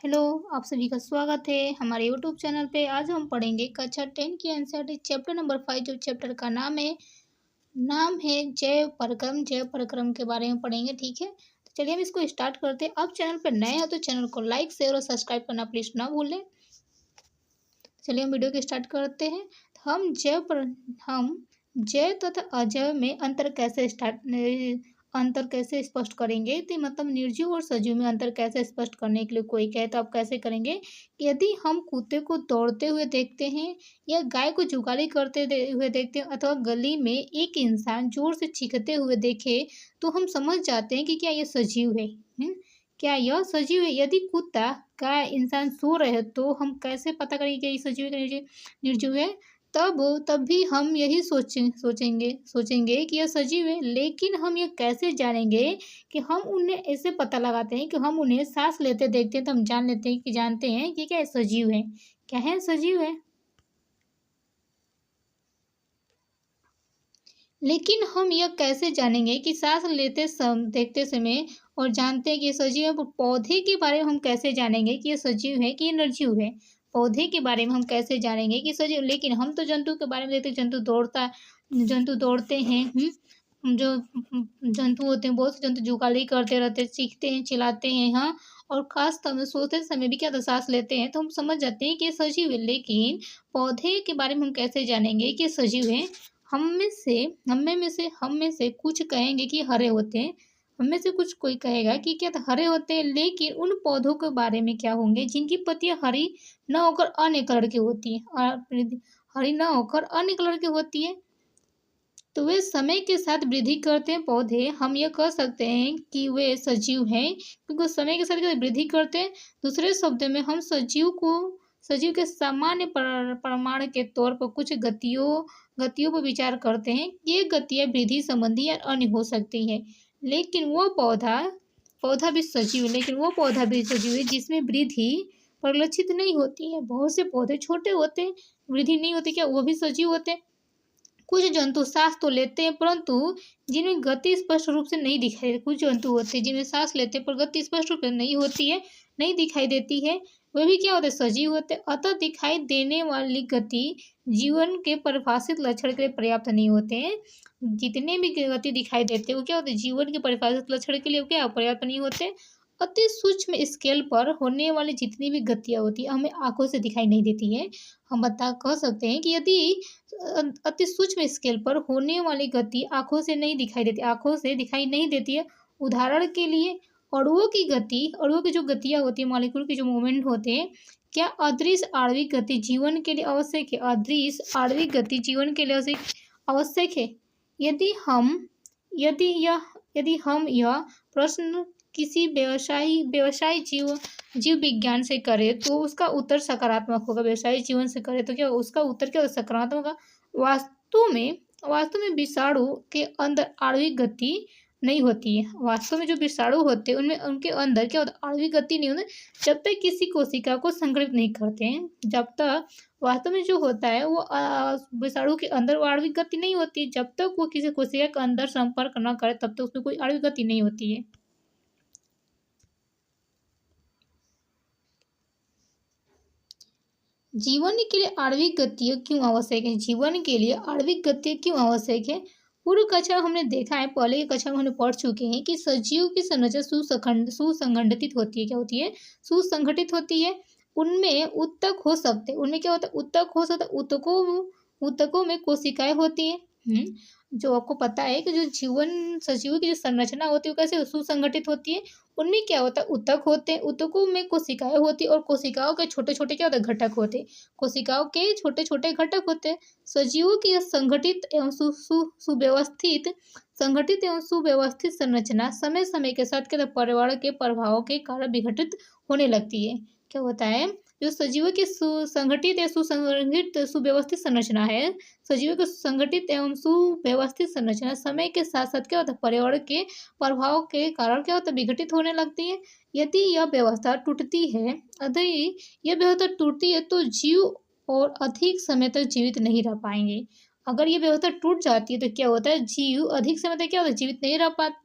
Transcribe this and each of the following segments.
Hello, आप सभी का स्वागत है हमारे यूट्यूब चैनल पे। आज हम पढ़ेंगे कक्षा 10 की एनसीईआरटी चैप्टर नंबर 5। जो चैप्टर का नाम है जैव परक्रम। जैव परक्रम के बारे में पढ़ेंगे, ठीक है। तो चलिए हम इसको स्टार्ट करते हैं। आप चैनल पर नए हो तो चैनल को लाइक, शेयर और सब्सक्राइब करना प्लीज ना भूलें। चलिए हम वीडियो को स्टार्ट करते हैं। तो हम जैव तथा अजैव में अंतर कैसे स्पष्ट करेंगे। तो मतलब निर्जीव और सजीव में अंतर कैसे स्पष्ट करने के लिए कोई कहे तो आप कैसे करेंगे कि यदि हम कुत्ते को दौड़ते हुए देखते हैं या गाय को जुगाली करते हुए देखते हैं अथवा गली में एक इंसान जोर से चीखते हुए देखे तो हम समझ जाते हैं कि क्या यह सजीव है। क्या यह सजीव है। यदि कुत्ता, गाय, इंसान सो रहे तो हम कैसे पता करेंगे कि ये सजीव है या निर्जीव है। तब भी हम यही सोचेंगे कि यह सजीव है। लेकिन हम यह कैसे जानेंगे कि हम उन्हें ऐसे पता लगाते हैं कि हम उन्हें सांस लेते देखते हैं तो हम जानते हैं कि क्या सजीव है। क्या है सजीव है। लेकिन हम यह कैसे जानेंगे कि सांस देखते समय और जानते हैं कि ये सजीव है। पौधे के बारे में हम कैसे जानेंगे कि ये सजीव है कि ये निर्जीव है। पौधे के बारे में हम कैसे जानेंगे कि सजीव। लेकिन हम तो जंतु के बारे में देखते हैं। जंतु दौड़ते हैं। जो जंतु होते हैं, बहुत से जंतु जुगाली करते रहते हैं, चीखते हैं, चिल्लाते हैं। हाँ, और खास तौर में सोते समय भी क्या तो सांस लेते हैं तो हम समझ जाते हैं कि ये सजीव है। लेकिन पौधे के बारे में हम कैसे जानेंगे कि सजीव है। हम में से कुछ कहेंगे कि हरे होते हैं। हम में से कुछ कोई कहेगा कि क्या हरे होते हैं। लेकिन उन पौधों के बारे में क्या होंगे जिनकी पत्तियां हरी न होकर अन्य कलर की होती है। हरी न होकर अन्य कलर की होती है तो वे समय के साथ वृद्धि करते हैं। पौधे हम यह कह सकते हैं कि वे सजीव हैं क्योंकि समय के साथ वृद्धि करते हैं। दूसरे शब्दों में हम सजीव के सामान्य प्रमाण के तौर पर कुछ गतियों पर विचार करते हैं। ये गतियाँ वृद्धि संबंधी या अन्य हो सकती है। लेकिन वो पौधा भी सजीव है जिसमें वृद्धि परिलक्षित नहीं होती है। बहुत से पौधे छोटे होते हैं, वृद्धि नहीं होती, क्या वो भी सजीव होते हैं। कुछ जंतु सांस तो लेते हैं परंतु जिनमें गति स्पष्ट रूप से नहीं दिखाई देती। कुछ जंतु होते हैं जिनमें सांस लेते हैं पर गति स्पष्ट रूप से नहीं दिखाई देती है। वे भी क्या होते हैं, सजीव होते हैं। अतः दिखाई देने वाली गति जीवन के परिभाषित लक्षण के लिए पर्याप्त नहीं होते हैं। जितने भी गति दिखाई देते हैं वो क्या होते हैं, जीवन के परिभाषित लक्षण के लिए क्या पर्याप्त नहीं होते। अति सूक्ष्म स्केल पर होने वाली जितनी भी गतियाँ होती है हमें आंखों से दिखाई नहीं देती है। हम कह सकते हैं कि यदि अति सूक्ष्म स्केल पर होने वाली गति आंखों से दिखाई नहीं देती है। उदाहरण के लिए अणुओं की जो गतियाँ होती है, मॉलिक्यूल के जो मूवमेंट होते हैं, क्या अदृश्य आणविक गति जीवन के लिए आवश्यक है। अदृश्य आणविक गति जीवन के लिए आवश्यक है। यदि हम यह प्रश्न किसी व्यवसायी जीव विज्ञान से करें तो उसका उत्तर सकारात्मक होगा। व्यवसायिक जीवन से करें तो क्या उसका उत्तर क्या सकारात्मक होगा। वास्तव में विषाणु के अंदर आणविक गति नहीं होती है। वास्तव में जो विषाणु होते हैं उनमें उनके अंदर क्या होता है, आणविक गति नहीं होती जब तक किसी कोशिका को संकलित नहीं करते हैं। जब तक वास्तव में जो होता है वो विषाणु के अंदर वो आणविक गति नहीं होती। जब तक वो किसी कोशिका के अंदर संपर्क न करे तब तक उसमें कोई आणविक गति नहीं होती है। जीवन के लिए आणविक गति क्यों आवश्यक है। जीवन के लिए आणविक गति क्यों आवश्यक है। पूर्व कक्षा हमने देखा है, पहले की कक्षा में हमने पढ़ चुके हैं कि सजीव की संरचना सुसंगठित होती है। क्या होती है, सुसंगठित होती है। उनमें उत्तक हो सकते, उनमें क्या होता है, उत्तक हो सकता है। उत्तकों में कोशिकाएं होती है। जो आपको पता है कि जो सजीव की जो संरचना होती है वो कैसे सुसंगठित होती है। उनमें क्या होता है, उत्तक होते हैं। उत्तकों में कोशिकाएं होती है और कोशिकाओं के छोटे छोटे क्या होते हैं, घटक होते हैं। कोशिकाओं के छोटे छोटे घटक होते हैं। सजीवों की संगठित एवं सुव्यवस्थित संरचना समय समय के साथ क्या पर्यावरण के प्रभावों के कारण विघटित होने लगती है। क्या होता है, जो सजीवों की सुसंगठित या सुव्यवस्थित संरचना है, सजीवों की संगठित एवं सुव्यवस्थित संरचना समय के साथ साथ क्या होता है, पर्यावरण के प्रभाव के कारण क्या होता है, विघटित होने लगती है। यदि यह व्यवस्था टूटती है तो जीव और अधिक समय तक जीवित नहीं रह पाएंगे। अगर ये व्यवस्था टूट जाती है तो क्या होता है, जीव अधिक समय तक क्या होता है, जीवित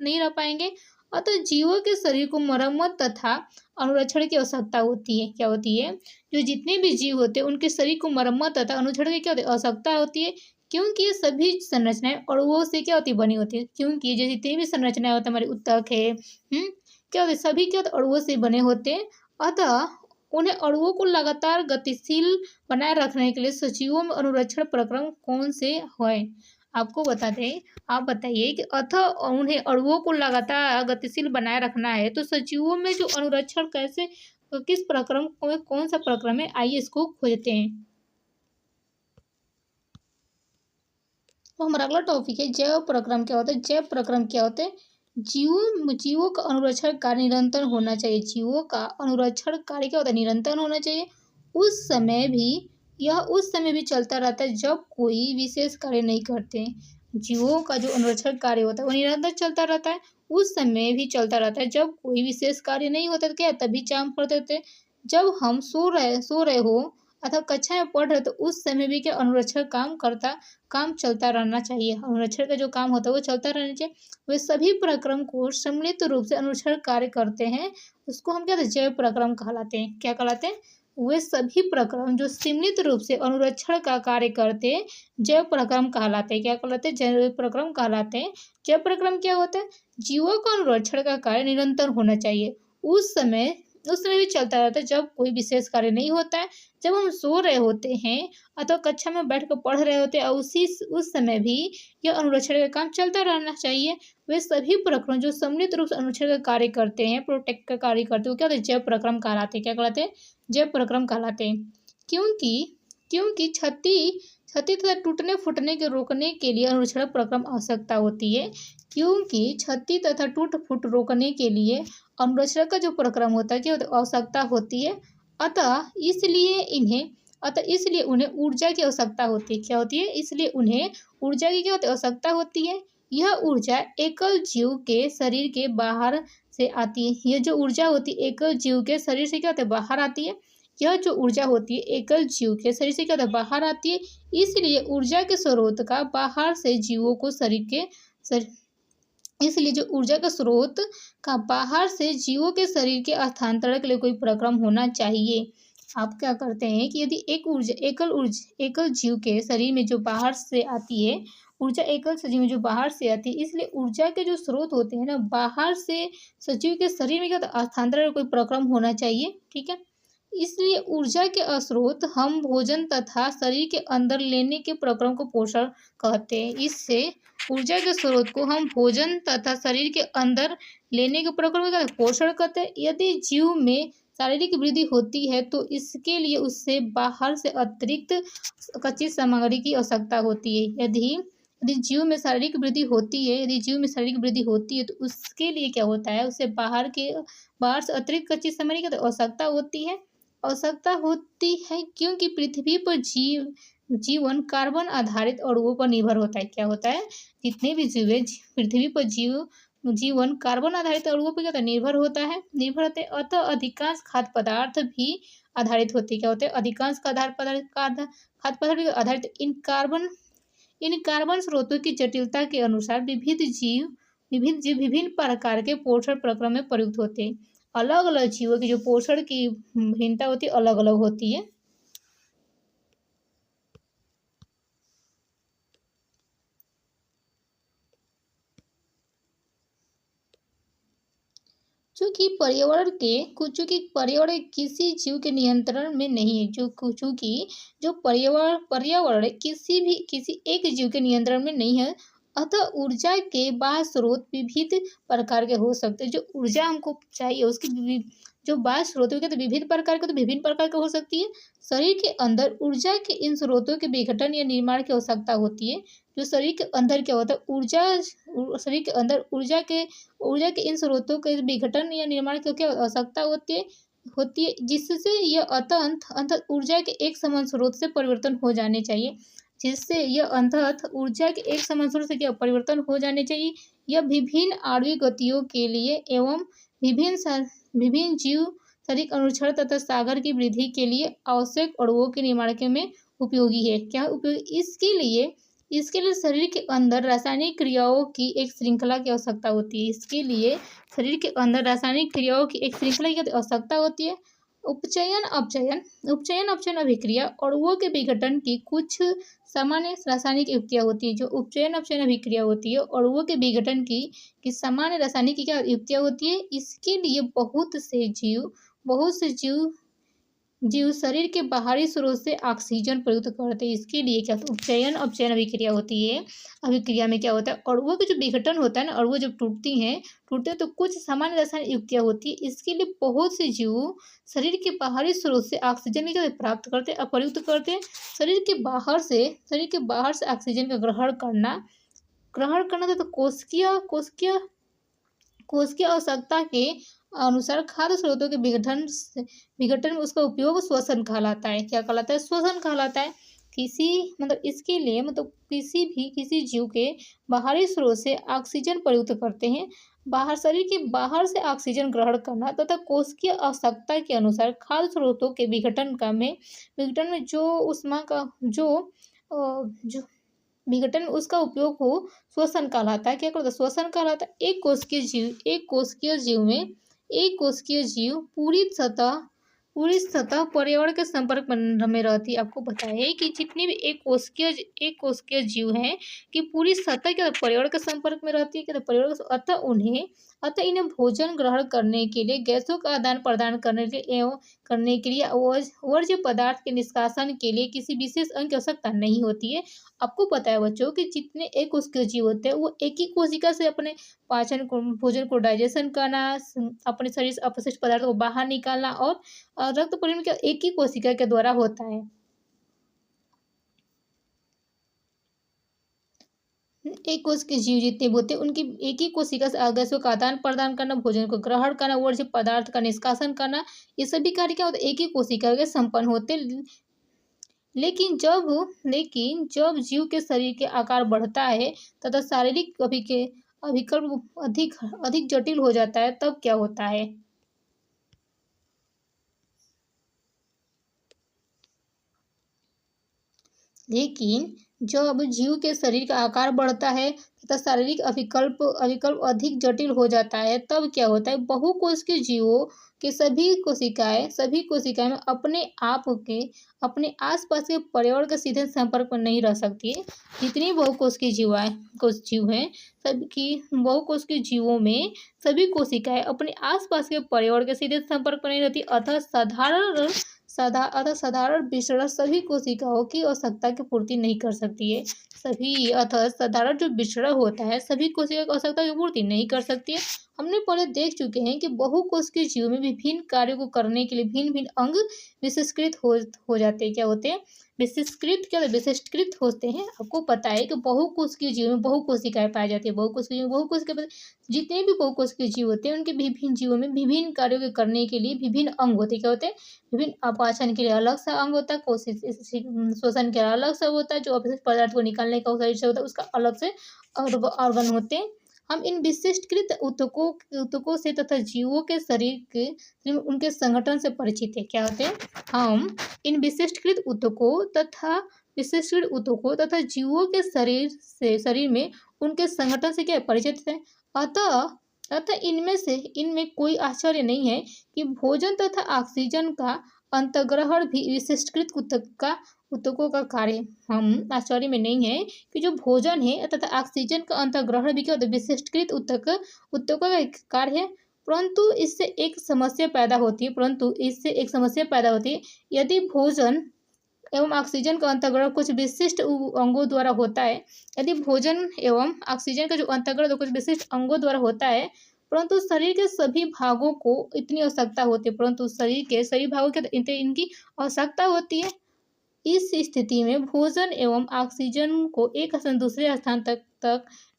नहीं रह पाएंगे। अतः जीवों के शरीर को मरम्मत तथा अनुरक्षण की आवश्यकता होती है। क्या होती है? जो जितने भी जीव होते हैं उनके शरीर को मरम्मत तथा अनुक्षण की क्या होती है? आवश्यकता होती है। क्योंकि ये सभी संरचनाएं अणुओं से क्या होती है? बनी होती है। क्योंकि जो जितनी भी संरचनाएं होती है, हमारे ऊतक है, क्या होते हैं? सभी क्या होते हैं? अणुओं से बने होते हैं। अतः उन्हें अणुओं को लगातार गतिशील बनाए रखने के लिए सजीवों में अनुरक्षण प्रक्रम कौन से है? आपको बता दें, आप बताइए कि अतः उन्हें अणुओं को लगातार गतिशील बनाए रखना है तो सजीवों में जो अनुरक्षण कैसे, किस प्रक्रम में कौन सा प्रक्रम है? आइए इसको खोजते हैं। तो हमारा अगला टॉपिक है जैव प्रक्रम। क्या होता है? जैव प्रक्रम क्या होते हैं? जीवों का अनुरक्षण कार्य निरंतर होना चाहिए। जीवों का अनुरक्षण कार्य क्या होता है? निरंतर होना चाहिए। उस समय भी यह उस समय भी चलता रहता है जब कोई विशेष कार्य नहीं करते। जीवों का जो अनुरक्षण कार्य होता है वो निरंतर चलता रहता है। उस समय भी चलता रहता है जब कोई विशेष कार्य नहीं होता, तो क्या तभी चाम पढ़ते होते। जब हम सो रहे हो अथवा कक्षा में पढ़ रहे तो उस समय भी क्या अनुरक्षण काम चलता रहना चाहिए। अनुरक्षण का जो काम होता है वो चलता रहना चाहिए। वे सभी प्रक्रम को सम्मिलित रूप से अनुरक्षण कार्य करते हैं, उसको हम क्या कहते हैं? जैव प्रक्रम कहलाते हैं। क्या कहलाते हैं? वे सभी प्रक्रम जो सम्मिलित रूप से अनुरक्षण का कार्य करते हैं जैव प्रक्रम कहलाते हैं। क्या कहलाते हैं? जैव प्रक्रम कहलाते हैं। जैव प्रक्रम क्या होता है? जीवों का अनुरक्षण का कार्य निरंतर होना चाहिए। उस समय भी चलता रहता है जब कोई विशेष कार्य नहीं होता है। जब हम सो रहे होते हैं अथवा कक्षा में बैठ कर पढ़ रहे होते हैं और उस समय भी यह अनुरक्षण का काम चलता रहना चाहिए। वे सभी प्रक्रम जो सम्मिलित रूप से अनुरक्षण का कार्य करते हैं, प्रोटेक्ट का कार्य करते हैं, वो क्या होते हैं? जैव प्रक्रम कहलाते हैं। क्या कहलाते हैं? जैव प्रक्रम कहलाते हैं। क्योंकि क्योंकि क्षति तथा टूटने फूटने के रोकने के लिए अनुरक्षण प्रक्रम आवश्यकता होती है। क्योंकि क्षति तथा टूट फूट रोकने के लिए अनुरक्षण का जो प्रक्रम होता है क्या होता है? आवश्यकता होती है। अतः इसलिए उन्हें ऊर्जा की आवश्यकता होती है। क्या होती है? इसलिए उन्हें ऊर्जा की क्या होती है? आवश्यकता होती है। यह ऊर्जा एकल जीव के शरीर के बाहर से आती है। यह जो ऊर्जा होती है एकल जीव के शरीर से क्या होता है? बाहर आती है। यह जो ऊर्जा होती है एकल जीव के शरीर से क्या होता है? बाहर आती है। इसलिए ऊर्जा के स्रोत का बाहर से जीवों को इसलिए जो ऊर्जा का स्रोत का बाहर से जीवों के शरीर के हस्तांतरण के लिए कोई प्रक्रम होना चाहिए। आप क्या करते हैं कि यदि एकल जीव के शरीर में जो बाहर से आती है, ऊर्जा एकल सजीव में जो बाहर से आती है, इसलिए ऊर्जा के जो स्रोत होते हैं ना, बाहर से सजीव के शरीर में क्या होता है? हस्तांतरण का कोई प्रक्रम होना चाहिए। ठीक है। इसलिए ऊर्जा के स्रोत हम भोजन तथा शरीर के अंदर लेने के प्रक्रम को पोषण कहते हैं। इससे ऊर्जा के स्रोत को हम भोजन तथा शरीर के अंदर लेने के प्रक्रम का पोषण करते हैं। यदि जीव में शारीरिक वृद्धि होती है तो इसके लिए उससे बाहर से अतिरिक्त कच्ची सामग्री की आवश्यकता होती है। यदि जीव में शारीरिक वृद्धि होती है तो उसके लिए क्या होता है? उससे बाहर से अतिरिक्त कच्ची सामग्री की आवश्यकता होती है क्योंकि पृथ्वी पर जीवन कार्बन आधारित अणुओं पर निर्भर होता है। क्या होता है? जितने भी जीव है पृथ्वी पर जीवन कार्बन आधारित अणुओं पर क्या निर्भर होते हैं। अतः अधिकांश खाद्य पदार्थ भी आधारित होते हैं। क्या होते हैं? अधिकांश खाद्य पदार्थ आधारित इन कार्बन स्रोतों की जटिलता के अनुसार विभिन्न प्रकार के पोषण प्रक्रम में प्रयुक्त होते हैं। अलग अलग जीवों की जो पोषण की भिन्नता होती है अलग अलग होती है। चूंकि पर्यावरण किसी जीव के नियंत्रण में नहीं है। चूंकि जो पर्यावरण किसी एक जीव के नियंत्रण में नहीं है, अतः ऊर्जा के बाह्य स्रोत विविध प्रकार के हो सकते हैं। जो ऊर्जा हमको चाहिए उसकी जो बाह्य स्रोत है तो विविध प्रकार के, तो विभिन्न प्रकार के हो सकती है। शरीर के अंदर ऊर्जा के इन स्रोतों के विघटन या निर्माण की आवश्यकता होती है। जो शरीर के अंदर क्या होता है? शरीर के अंदर ऊर्जा के इन स्रोतों के विघटन या निर्माण की क्या आवश्यकता होती है जिससे यह अंततः ऊर्जा के एक समान स्रोत से परिवर्तन हो जाने चाहिए। यह विभिन्न आणविक गतियों के लिए एवं विभिन्न जीव शारीरिक अनुरक्षण तथा सागर की वृद्धि के लिए आवश्यक अणुओं के निर्माण के में उपयोगी है। क्या उपयोगी? इसके लिए शरीर के अंदर रासायनिक क्रियाओं की एक श्रृंखला की आवश्यकता होती है। इसके लिए शरीर के अंदर रासायनिक क्रियाओं की एक श्रृंखला की आवश्यकता होती है। उपचयन अपचयन उपचयन अपचयन अभिक्रिया अणुओं के विघटन की कुछ सामान्य रासायनिक युक्तियाँ होती हैं। जो उपचयन अपचयन अभिक्रिया होती है अणुओं के विघटन की सामान्य रासायनिक क्या युक्तियाँ होती है। इसके लिए बहुत से जीव शरीर के बाहरी स्रोत से ऑक्सीजन प्रयुक्त करते हैं। इसके लिए क्या उपचयन अपचयन अभिक्रिया होती है। अभिक्रिया में क्या होता है, अणुओं का जो विघटन होता है ना, अणुओं जब टूटते हैं तो कुछ सामान्य रासायनिक युक्तियाँ होती है। इसके लिए बहुत से जीव शरीर के बाहरी स्रोत से ऑक्सीजन की प्राप्त करते हैं, प्रयुक्त करते हैं। शरीर के बाहर से ऑक्सीजन का ग्रहण करना तो कोशिकीय आवश्यकता के अनुसार खाद्य स्रोतों के विघटन में उसका उपयोग श्वसन कहलाता है। क्या कहलाता है? श्वसन कहलाता है। किसी जीव के बाहरी स्रोत से ऑक्सीजन प्रयुक्त करते हैं। शरीर के बाहर से ऑक्सीजन ग्रहण करना तथा कोशिकीय आवश्यकता के अनुसार खाद्य स्रोतों के विघटन में विघटन में उसका उपयोग हो श्वसन कहलाता है। क्या कहलाता है? श्वसन कहलाता है। एक कोशिकीय जीव पूरी सतह पर्यावरण के संपर्क में रहती है। आपको पता है कि जितनी भी एक कोशिकीय जीव हैं कि पूरी सतह के पर्यावरण के संपर्क में रहती है। अतः इन्हें भोजन ग्रहण करने के लिए, गैसों का आदान प्रदान करने के लिए वर्ज्य पदार्थ के निष्कासन के लिए किसी विशेष अंग की आवश्यकता नहीं होती है। आपको पता है बच्चों कि जितने एक कोशिकीय जीव होते हैं वो एक ही कोशिका से अपने भोजन को डाइजेशन करना, अपने शरीर से अपशिष्ट पदार्थ को बाहर निकालना और रक्त परिवहन एक ही कोशिका के द्वारा होता है। एक कोशिकीय जीव जितने भी होते हैं उनकी एक ही कोशिका से गैसों का आदान प्रदान करना, भोजन को ग्रहण करना, वर्ज्य पदार्थ का निष्कासन करना, ये सभी कार्य क्या होते हैं? एक ही कोशिका के संपन्न होते। लेकिन जब जीव के शरीर के आकार बढ़ता है तथा शारीरिक अभिकल्प अधिक जटिल हो जाता है, तब क्या होता है? लेकिन जब जीव के शरीर का आकार बढ़ता है तथा शारीरिक अभिकल्प अधिक जटिल हो जाता है, तब क्या होता है? बहुकोशिकीय जीवों के सभी कोशिकाएं में अपने आसपास के पर्यावरण के सीधे संपर्क में नहीं रह सकती है। जितनी बहुकोशिकीय जीव हैं बहुकोशिकीय जीवों में सभी कोशिकाएं अपने आसपास के पर्यावरण के सीधे संपर्क में नहीं रहती। अतः साधारण विसरण सभी कोशिकाओं की आवश्यकता की पूर्ति नहीं कर सकती है। साधारण जो विसरण होता है सभी कोशिकाओं की आवश्यकता की पूर्ति नहीं कर सकती है। हमने पहले देख चुके हैं कि बहुकोशिकीय जीव में विभिन्न कार्यों को करने के लिए भिन्न अंग विशिष्टकृत हो जाते हैं। क्या होते हैं? विशिष्टकृत होते हैं। आपको पता है कि बहुकोशिकीय जीव में बहुकोशिकाएं पाई जाती है। जितने भी बहुकोशिकीय जीव होते हैं उनके विभिन्न जीवों में विभिन्न कार्यों के करने के लिए विभिन्न अंग होते हैं। क्या होते हैं? विभिन्न अपाचन के लिए अलग सा अंग होता है, श्वसन के लिए अलग सा होता है, जो अपशिष्ट पदार्थ को निकालने का शरीर से होता है उसका अलग से ऑर्गन होते हैं। हम इन विशिष्टकृत ऊतकों से तथा जीवों के शरीर के उनके संगठन से परिचित है। क्या होते हैं? हम इन विशिष्टकृत ऊतकों तथा जीवों के शरीर में उनके संगठन से क्या परिचित है। अतः इनमें कोई आश्चर्य नहीं है कि भोजन तथा ऑक्सीजन का अंतर्ग्रहण भी विशिष्टकृत ऊतकों का कार्य। हम आश्चर्य में नहीं है कि जो भोजन है तथा ऑक्सीजन का अंतर्ग्रहण भी क्या होता है? विशिष्टकृत ऊतकों का एक कार्य है। परंतु इससे एक समस्या पैदा होती है। यदि भोजन एवं ऑक्सीजन का अंतर्ग्रहण कुछ विशिष्ट अंगों द्वारा होता है, परंतु शरीर के सभी भागों को इतनी आवश्यकता होती है, इनकी आवश्यकता होती है। इस स्थिति में भोजन एवं ऑक्सीजन को एक स्थान दूसरे स्थान तक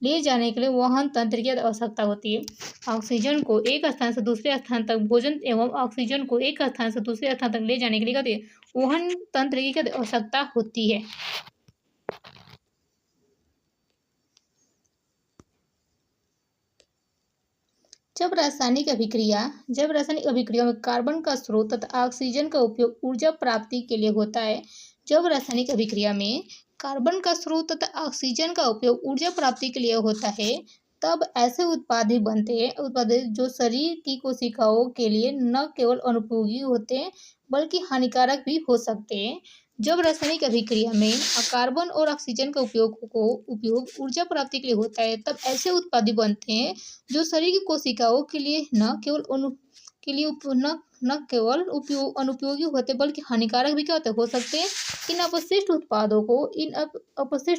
ले जाने के लिए वहन तंत्र की आवश्यकता होती है। ऑक्सीजन को एक स्थान से दूसरे स्थान तक, भोजन एवं ऑक्सीजन को एक स्थान से दूसरे स्थान तक ले जाने के लिए वहन तंत्र की आवश्यकता होती है। जब रासायनिक अभिक्रिया में कार्बन का स्रोत तथा ऑक्सीजन का उपयोग ऊर्जा प्राप्ति के लिए होता है। जब रासायनिक अभिक्रिया में कार्बन का स्रोत तथा ऑक्सीजन का उपयोग ऊर्जा प्राप्ति के लिए होता है, तब ऐसे उत्पाद भी बनते हैं उत्पाद जो शरीर की कोशिकाओं के लिए न केवल अनुपयोगी होते हैं बल्कि हानिकारक भी हो सकते हैं। जब रासायनिक अभिक्रिया में कार्बन और ऑक्सीजन का उपयोग ऊर्जा प्राप्ति के लिए होता है, तब ऐसे उत्पाद भी बनते हैं जो शरीर की कोशिकाओं के लिए न केवल अनुपयोगी होते बल्कि हानिकारक भी क्या होते हो सकते हैं। इन अपशिष्ट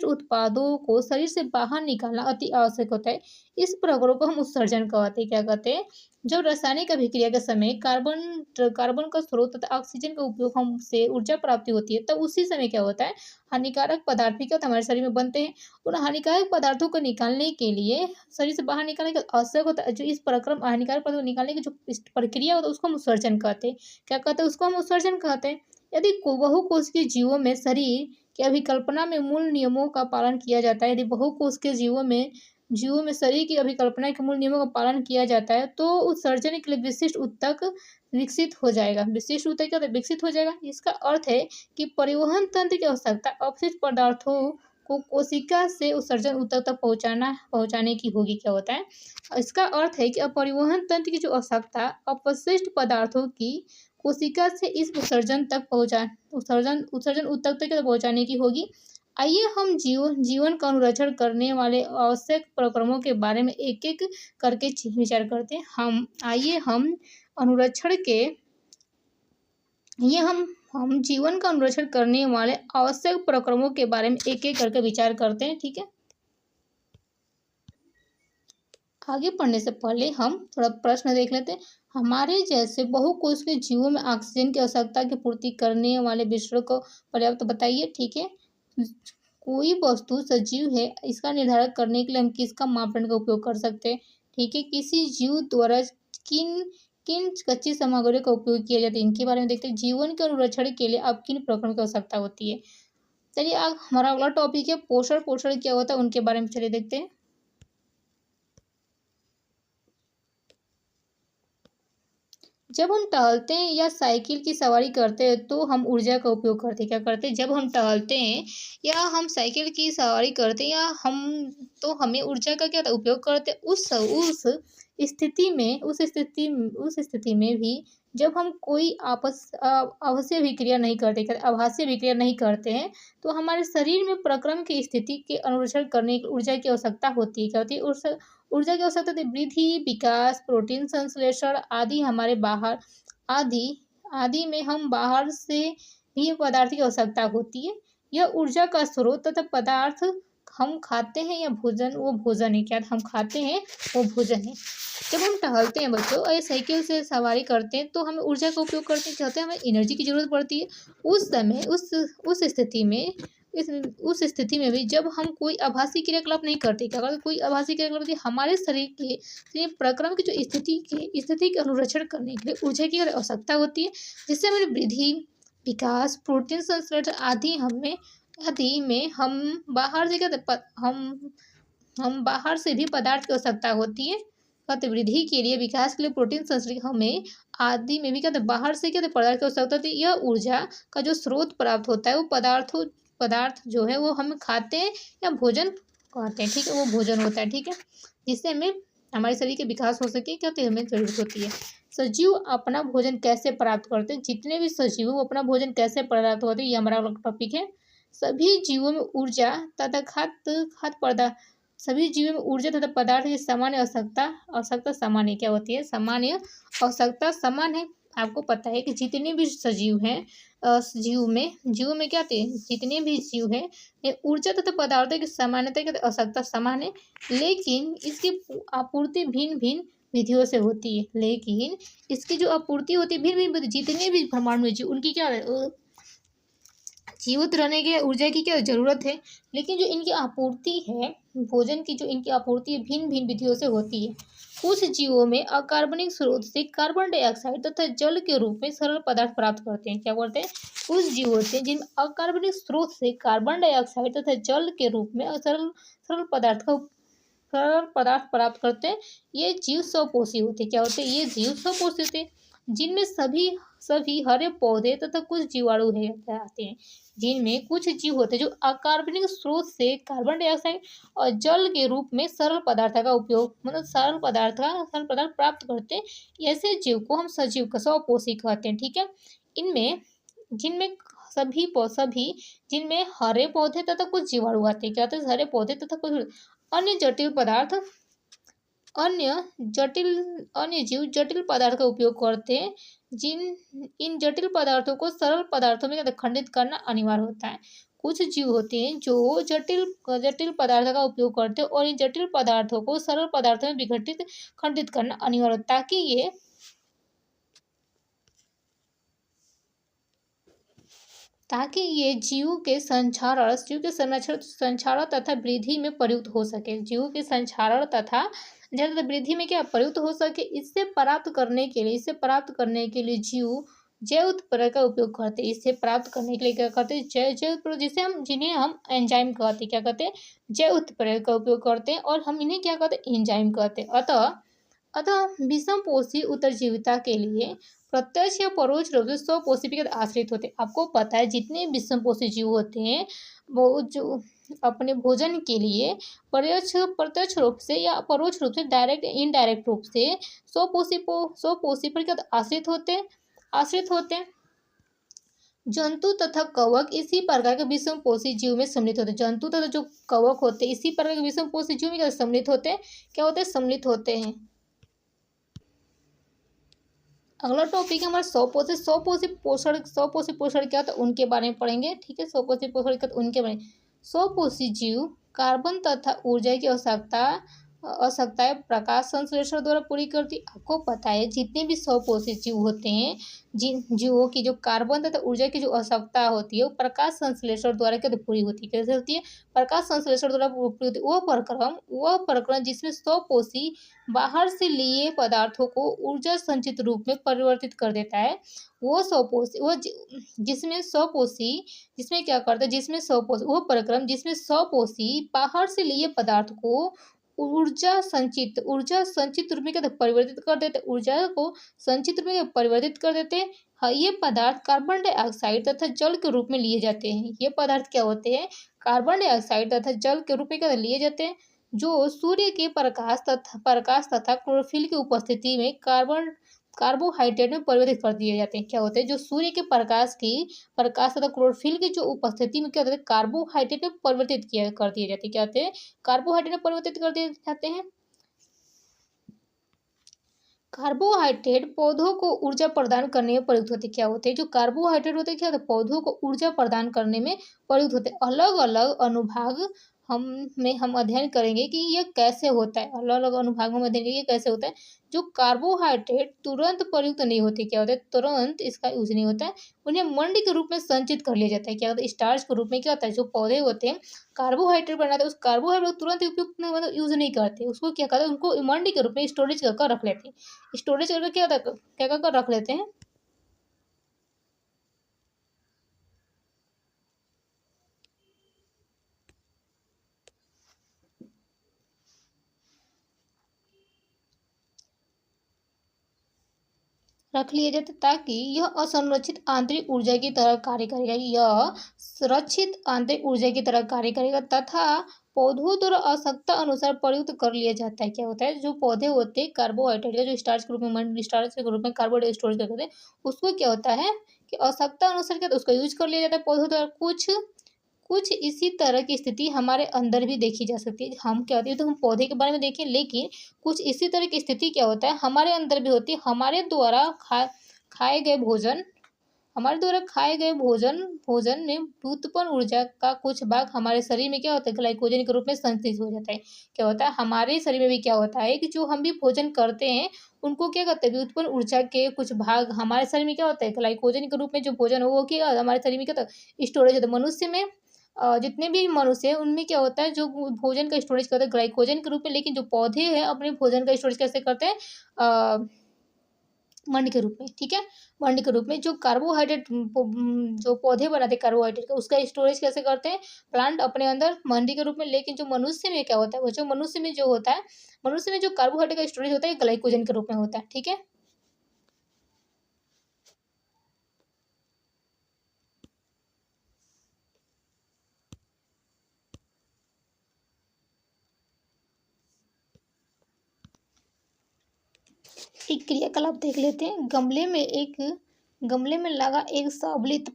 उत्पादों को शरीर से बाहर निकालना अति आवश्यक होता है। इस प्रक्रिया को हम उत्सर्जन कहते हैं। क्या कहते हैं? जब रासायनिक अभिक्रिया के समय कार्बन का स्रोत तथा ऑक्सीजन का उपयोग हमसे ऊर्जा प्राप्ति होती है, तब उसी समय क्या होता है, हानिकारक पदार्थ भी क्या होता है हमारे शरीर में बनते हैं। उन हानिकारक पदार्थों को निकालने के लिए शरीर से बाहर निकालने का आवश्यक होता है। जो इस प्रक्रम हानिकारक पदार्थों को निकालने की जो प्रक्रिया होता है उसको हम उत्सर्जन कहते हैं। क्या कहते हैं? उसको हम उत्सर्जन कहते हैं। यदि बहुकोशिकीय जीवों में शरीर की अभिकल्पना में मूल नियमों का पालन किया जाता है, यदि बहुकोशिकीय जीवों में शरीर की अभिकल्पना के मूल नियमों का पालन किया जाता है, तो उत्सर्जन के लिए विशिष्ट ऊतक विकसित हो जाएगा। विशिष्ट ऊतक क्या होता है? विकसित हो जाएगा। इसका अर्थ है कि परिवहन तंत्र की आवश्यकता अपशिष्ट पदार्थों को कोशिका से उत्सर्जन ऊतक तक पहुंचाने की होगी। क्या होता है? इसका अर्थ है कि परिवहन तंत्र की जो आवश्यकता अपशिष्ट पदार्थों की कोशिका से इस उत्सर्जन ऊतक तक पहुंचाने की होगी। आइए हम जीवन का अनुरक्षण करने वाले आवश्यक प्रक्रमों के बारे में एक-एक करके विचार करते हैं। हम जीवन का अनुरक्षण करने वाले आवश्यक प्रक्रमों के बारे में एक-एक करके विचार करते हैं। ठीक है? आगे पढ़ने से पहले हम थोड़ा प्रश्न देख लेते हैं। हमारे जैसे बहुकोशिकीय जीवों में ऑक्सीजन की आवश्यकता की पूर्ति करने वाले विषयों को पर्याप्त बताइए। ठीक है? कोई वस्तु सजीव है, इसका निर्धारण करने के लिए हम किसका मापदंड का उपयोग कर सकते हैं? ठीक है? किसी जीव द्वारा किन किन कच्ची सामग्रियों का उपयोग किया जाता है, इनके बारे में देखते हैं। जीवन के अनुरक्षण के लिए अब किन प्रक्रम की आवश्यकता होती है? चलिए, अब हमारा अगला टॉपिक है पोषण। पोषण क्या होता है उनके बारे में चलिए देखते हैं। जब हम टहलते हैं या साइकिल की सवारी करते हैं तो हम ऊर्जा का उपयोग करते हैं। क्या करते हैं? जब हम टहलते हैं या हम साइकिल की सवारी करते हैं या हमें ऊर्जा का क्या उपयोग करते हैं। उस स्थिति में भी जब हम कोई आभासी अभिक्रिया नहीं करते हैं, तो हमारे शरीर में प्रक्रम की स्थिति के अनुरक्षण करने की ऊर्जा की आवश्यकता होती है। क्या होती है? ऊर्जा की आवश्यकता होती है। वृद्धि, विकास, प्रोटीन संश्लेषण आदि में हम बाहर से भी पदार्थ की आवश्यकता होती है। यह ऊर्जा का स्रोत तथा पदार्थ हम खाते हैं या वो भोजन है। क्या हम खाते हैं? वो भोजन है। जब हम टहलते हैं बच्चों या साइकिल से सवारी करते हैं तो हमें ऊर्जा का उपयोग करते हैं। क्या होता है? हमें एनर्जी की जरूरत पड़ती है। उस स्थिति में भी जब हम कोई आभासी क्रियाकलाप नहीं करते, क्या करते? कोई आभासी क्रियाकलाप नहीं, हमारे शरीर के प्रक्रम की जो स्थिति के अनुरक्षण करने के लिए ऊर्जा की आवश्यकता होती है, जिससे हमें वृद्धि, विकास, प्रोटीन संश्लेषण आदि में हम बाहर से भी पदार्थ की आवश्यकता होती है। वृद्धि के लिए, विकास के लिए, प्रोटीन संश्लेषण हमें आदि में भी बाहर से पदार्थ की आवश्यकता होती है। यह ऊर्जा का जो स्रोत प्राप्त होता है वो पदार्थ जो है वो हम खाते हैं या भोजन कहते हैं। ठीक है? वो भोजन होता है। ठीक है? जिससे हमें हमारे शरीर के विकास हो सके, क्या होती है, हमें जरूरत होती है। सजीव अपना भोजन कैसे प्राप्त करते हैं? जितने भी सजीव वो अपना भोजन कैसे प्राप्त होते हैं, ये हमारा टॉपिक है। सभी जीवों में ऊर्जा तथा पदार्थ की सामान्य आवश्यकता सामान्य क्या होती है? सामान्य आवश्यकता समान है। आपको पता है कि जितने भी सजीव हैं, जीव में क्या होते हैं? जितने भी जीव हैं, ये ऊर्जा तथा पदार्थों की सामान्यता की आवश्यकता समान है, लेकिन इसकी आपूर्ति भिन्न भिन्न विधियों से होती है। लेकिन इसकी जो आपूर्ति होती है भिन्न भिन्न, जितने भी ब्रह्मांड में जीव, उनकी क्या जीवित रहने के ऊर्जा की क्या जरूरत है, लेकिन जो इनकी आपूर्ति है, भोजन की जो इनकी आपूर्ति है भिन्न भिन्न विधियों से होती है। कुछ जीवों में अकार्बनिक स्रोत से कार्बन डाइऑक्साइड तथा जल के रूप में सरल पदार्थ प्राप्त करते हैं। क्या करते हैं? कुछ जीव होते हैं जिनमें अकार्बनिक स्रोत से कार्बन डाइऑक्साइड तथा जल के रूप में सरल पदार्थ प्राप्त करते हैं। ये जीव स्वपोषी होते हैं। क्या होते हैं? ये जीव स्वपोषी होते हैं, जिनमें सभी हरे पौधे तथा कुछ जीवाणु है आते हैं, जिनमें कुछ जीव होते हैं जो अकार्बनिक स्रोत से कार्बन डाइऑक्साइड और जल के रूप में सरल पदार्थ का उपयोग मतलब सरल पदार्थ प्राप्त करते हैं। ऐसे जीव को हम सजीव का स्वपोषी कहते हैं। ठीक है, इनमें जिनमें सभी जिनमें हरे पौधे तथा कुछ जीवाणु आते हैं। क्या होते हैं? हरे पौधे तथा कुछ अन्य जटिल पदार्थ अन्य जटिल अन्य जीव जटिल पदार्थ का उपयोग करते हैं। इन जटिल पदार्थों को सरल पदार्थों में खंडित करना अनिवार्य होता है। कुछ जीव होते हैं जो जटिल जटिल पदार्थ का उपयोग करते हैं और इन जटिल पदार्थों को सरल पदार्थों में विघटित खंडित करना अनिवार्य होता है ताकि ये जीवों के संचारण तथा वृद्धि में प्रयुक्त हो सके। जीवों के संचारण तथा वृद्धि में क्या प्रयुक्त हो सके, इससे प्राप्त करने के लिए जीव जैव उत्प्रेरक का उपयोग करते हैं। इससे प्राप्त करने के लिए क्या करते हैं? जैव उत्प्रेरक जिन्हें हम एंजाइम कहते हैं। क्या कहते हैं? जैव उत्प्रेरक का उपयोग करते हैं और हम इन्हें क्या कहते हैं? एंजाइम कहते हैं। अतः विषमपोषी उत्तरजीविता के लिए प्रत्यक्ष या परोक्ष रूप से स्वपोषी पर आश्रित होते हैं। आपको पता है जितने विषमपोषी जीव होते हैं वो जो अपने भोजन के लिए प्रत्यक्ष रूप से या परोक्ष रूप से डायरेक्ट इनडायरेक्ट रूप से स्वपोषी पर क्या आश्रित होते हैं। जंतु तथा कवक इसी प्रकार के विषमपोषी जीव में सम्मिलित होते हैं। जंतु तथा जो कवक होते हैं इसी प्रकार के विषमपोषी जीव में क्या सम्मिलित होते हैं? क्या होते हैं? सम्मिलित होते हैं। अगला टॉपिक है हमारा स्वपोषी पोषण क्या होता है उनके बारे में पढ़ेंगे। ठीक है, स्वपोषी पोषण क्या उनके बारे में। स्वपोषी जीव कार्बन तथा ऊर्जा की आवश्यकताएं प्रकाश संश्लेषण द्वारा पूरी करती। आपको पता है जितने भी स्वपोषी जीव होते हैं जिन जीवों की जो कार्बन तथा ऊर्जा की जो आवश्यकता होती है वो प्रकाश संश्लेषण द्वारा क्या पूरी होती है। कैसे होती है? प्रकाश संश्लेषण द्वारा पूरी होती है। वह प्रक्रम जिसमें स्वपोषी बाहर से लिए पदार्थों को ऊर्जा संचित रूप में परिवर्तित कर देता है वो जिसमें क्या करता है? वह प्रक्रम जिसमें स्वपोषी बाहर से लिए पदार्थ को ऊर्जा संचित रूप में क्या परिवर्तित कर देते ऊर्जा को संचित रूप में परिवर्तित कर देते हैं। हाँ, ये पदार्थ कार्बन डाइऑक्साइड तथा जल के रूप में लिए जाते हैं। ये पदार्थ क्या होते हैं? कार्बन डाइऑक्साइड तथा जल के रूप में क्या लिए जाते हैं, जो सूर्य के प्रकाश तथा क्लोरोफिल की उपस्थिति में कार्बोहाइड्रेट में परिवर्तित कर दिए जाते हैं। क्या होते हैं? जो सूर्य के प्रकाश तथा क्लोरोफिल की जो उपस्थिति में क्या होता है कार्बोहाइड्रेट में परिवर्तित कर दिए जाते हैं। क्या होते हैं? कार्बोहाइड्रेट में परिवर्तित कर दिए जाते हैं। कार्बोहाइड्रेट पौधों को ऊर्जा प्रदान करने में प्रयुक्त होते हैं। क्या होते हैं? जो कार्बोहाइड्रेट होते हैं क्या होते हैं? पौधों को ऊर्जा प्रदान करने में प्रयुक्त होते हैं। अलग अलग अनुभाग हम अध्ययन करेंगे कि यह कैसे होता है। अलग अलग अनुभागों में अध्ययन करेंगे कैसे होता है। जो कार्बोहाइड्रेट तुरंत प्रयुक्त नहीं होते। क्या होता है? तुरंत इसका यूज नहीं होता है। उन्हें मंड के रूप में संचित कर लिया जाता है। क्या होता है? स्टार्च के रूप में क्या होता है? जो पौधे होते हैं कार्बोहाइड्रेट बनाते हैं उस कार्बोहाइड्रेट तुरंत उपयुक्त मतलब यूज नहीं करते। उसको क्या करते हैं? उनको मंड के रूप में स्टोरेज कर रख लेते हैं। स्टोरेज करके क्या कर रख लेते हैं। रख लिए जाते ताकि यह असंरक्षित आंतरिक ऊर्जा की तरह कार्य करेगा। यह सुरक्षित आंतरिक ऊर्जा की तरह कार्य करेगा तथा पौधों द्वारा आवश्यकता अनुसार प्रयुक्त कर लिया जाता है। क्या होता है? जो पौधे होते हैं कार्बोहाइड्रेट का जो स्टार्च के रूप में कार्बोहाइड्रेट स्टोरेज करते हैं उसको क्या होता है कि आवश्यकता अनुसार क्या उसका यूज कर लिया जाता है पौधों द्वारा। कुछ इसी तरह की स्थिति हमारे अंदर भी देखी जा सकती है। हम क्या होती है तो हम पौधे के बारे में देखें, लेकिन कुछ इसी तरह की स्थिति क्या होता है हमारे अंदर भी होती है। हमारे द्वारा खाए गए भोजन में उत्पन्न ऊर्जा का कुछ भाग हमारे शरीर में क्या होता है ग्लाइकोजन के रूप में संचित हो जाता है। क्या होता है? हमारे शरीर में भी क्या होता है कि जो हम भी भोजन करते हैं उनको क्या करते हैं उत्पन्न ऊर्जा के कुछ भाग हमारे शरीर में क्या होता है ग्लाइकोजन के रूप में जो भोजन हो वो क्या हमारे शरीर में क्या होता है स्टोरेज होता है। मनुष्य में जितने भी मनुष्य हैं उनमें क्या होता है जो भोजन का स्टोरेज करते हैं ग्लाइकोजन के रूप में, लेकिन जो पौधे हैं अपने भोजन का स्टोरेज कैसे करते हैं मंड के रूप में। ठीक है, मंड के रूप में जो कार्बोहाइड्रेट जो पौधे बनाते हैं कार्बोहाइड्रेट का उसका स्टोरेज कैसे करते हैं प्लांट अपने अंदर मंडी के रूप में। लेकिन जो मनुष्य में क्या होता है वो जो मनुष्य में जो कार्बोहाइड्रेट का स्टोरेज होता है ग्लाइकोजन के रूप में होता है। ठीक है, एक क्रियाकलाप देख लेते हैं। गमले में लगा एक सबलित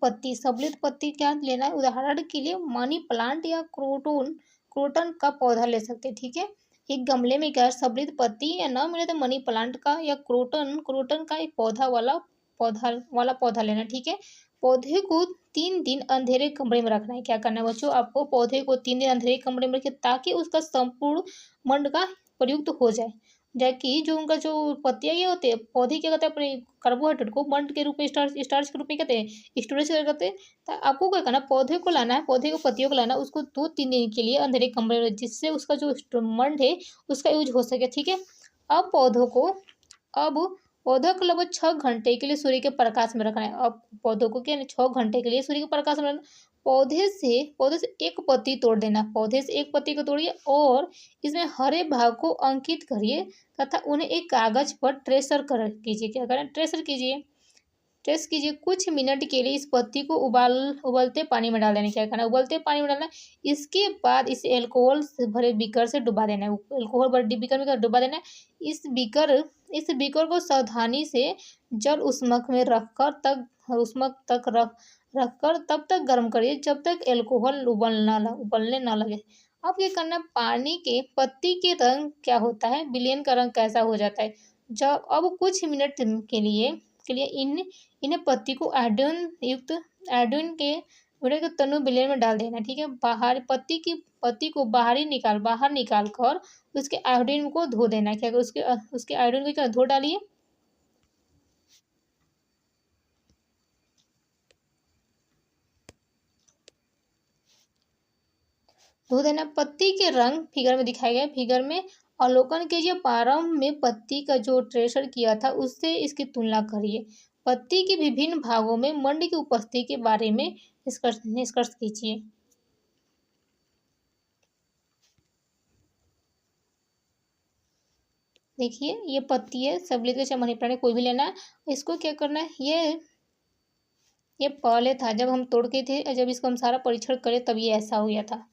पत्ती क्या लेना है? उदाहरण के लिए मनी प्लांट या क्रोटन का पौधा ले सकते हैं। ठीक है, एक गमले में क्या सबलित पत्ती या ना मिले तो मनी प्लांट का या क्रोटन का एक पौधा लेना। ठीक है, पौधे को 3 दिन अंधेरे कमरे में रखना है। क्या करना है बच्चों? आपको पौधे को 3 दिन अंधेरे कमरे में रखिए ताकि उसका संपूर्ण मंड का प्रयुक्त हो जाए। जबकि जो उनका जो पत्तियाँ ये होते हैं, पौधे क्या करते हैं अपने कार्बोहाइड्रेट को मंड के रूप में स्टार्च के रूप में कहते हैं स्टोरेज करते हैं। तो आपको क्या करना है, पौधे को लाना है, पौधे को पत्तियों को लाना है, उसको 2-3 दिन के लिए अंधेरे कमरे में, जिससे उसका जो मंड है उसका यूज हो सके। ठीक है, अब अब पौधों को लगभग 6 घंटे के लिए सूर्य के प्रकाश में रखना है। अब पौधों को क्या 6 घंटे के लिए सूर्य के प्रकाश में रखना। पौधे से एक पत्ती तोड़ देना। पौधे से एक पत्ती को तोड़िए और इसमें हरे भाग को अंकित करिए तथा उन्हें एक कागज पर ट्रेसर कर कीजिए। क्या करें? ट्रेस कीजिए। कुछ मिनट के लिए इस पत्ती को उबलते पानी में डाल देना। क्या करना है? उबलते पानी में डालना है। इसके बाद इसे अल्कोहल से भरे बीकर से डुबा देना है। अल्कोहल भरे बीकर में डुबा देना है। इस बीकर को सावधानी से जल उष्मक तक रखकर तब तक गर्म करिए जब तक अल्कोहल उबलने ना लगे। अब क्या करना है? पत्ती के रंग क्या होता है? विलयन का रंग कैसा हो जाता है? जब अब कुछ मिनट के लिए इन्हें पत्ती को आयोडीन के बड़े के तनु विलयन में डाल देना। ठीक है, पत्ती को बाहर निकाल कर उसके आयोडीन को धो देना। क्या उसके आयोडीन को क्या धो डालिए। धो देना। पत्ती के रंग फिगर में दिखाया गया। फिगर में अवलोकन कीजिए। प्रारंभ में पत्ती का जो ट्रेसर किया था उससे इसकी तुलना करिए। पत्ती के विभिन्न भागों में मंड की उपस्थिति के बारे में निष्कर्ष कीजिए। देखिए, ये पत्ती है, सबलित के मनी प्लांट कोई भी लेना है। इसको क्या करना है? ये पहले था जब हम तोड़ के थे, जब इसको हम सारा परीक्षण करें तब ये ऐसा हो गया था।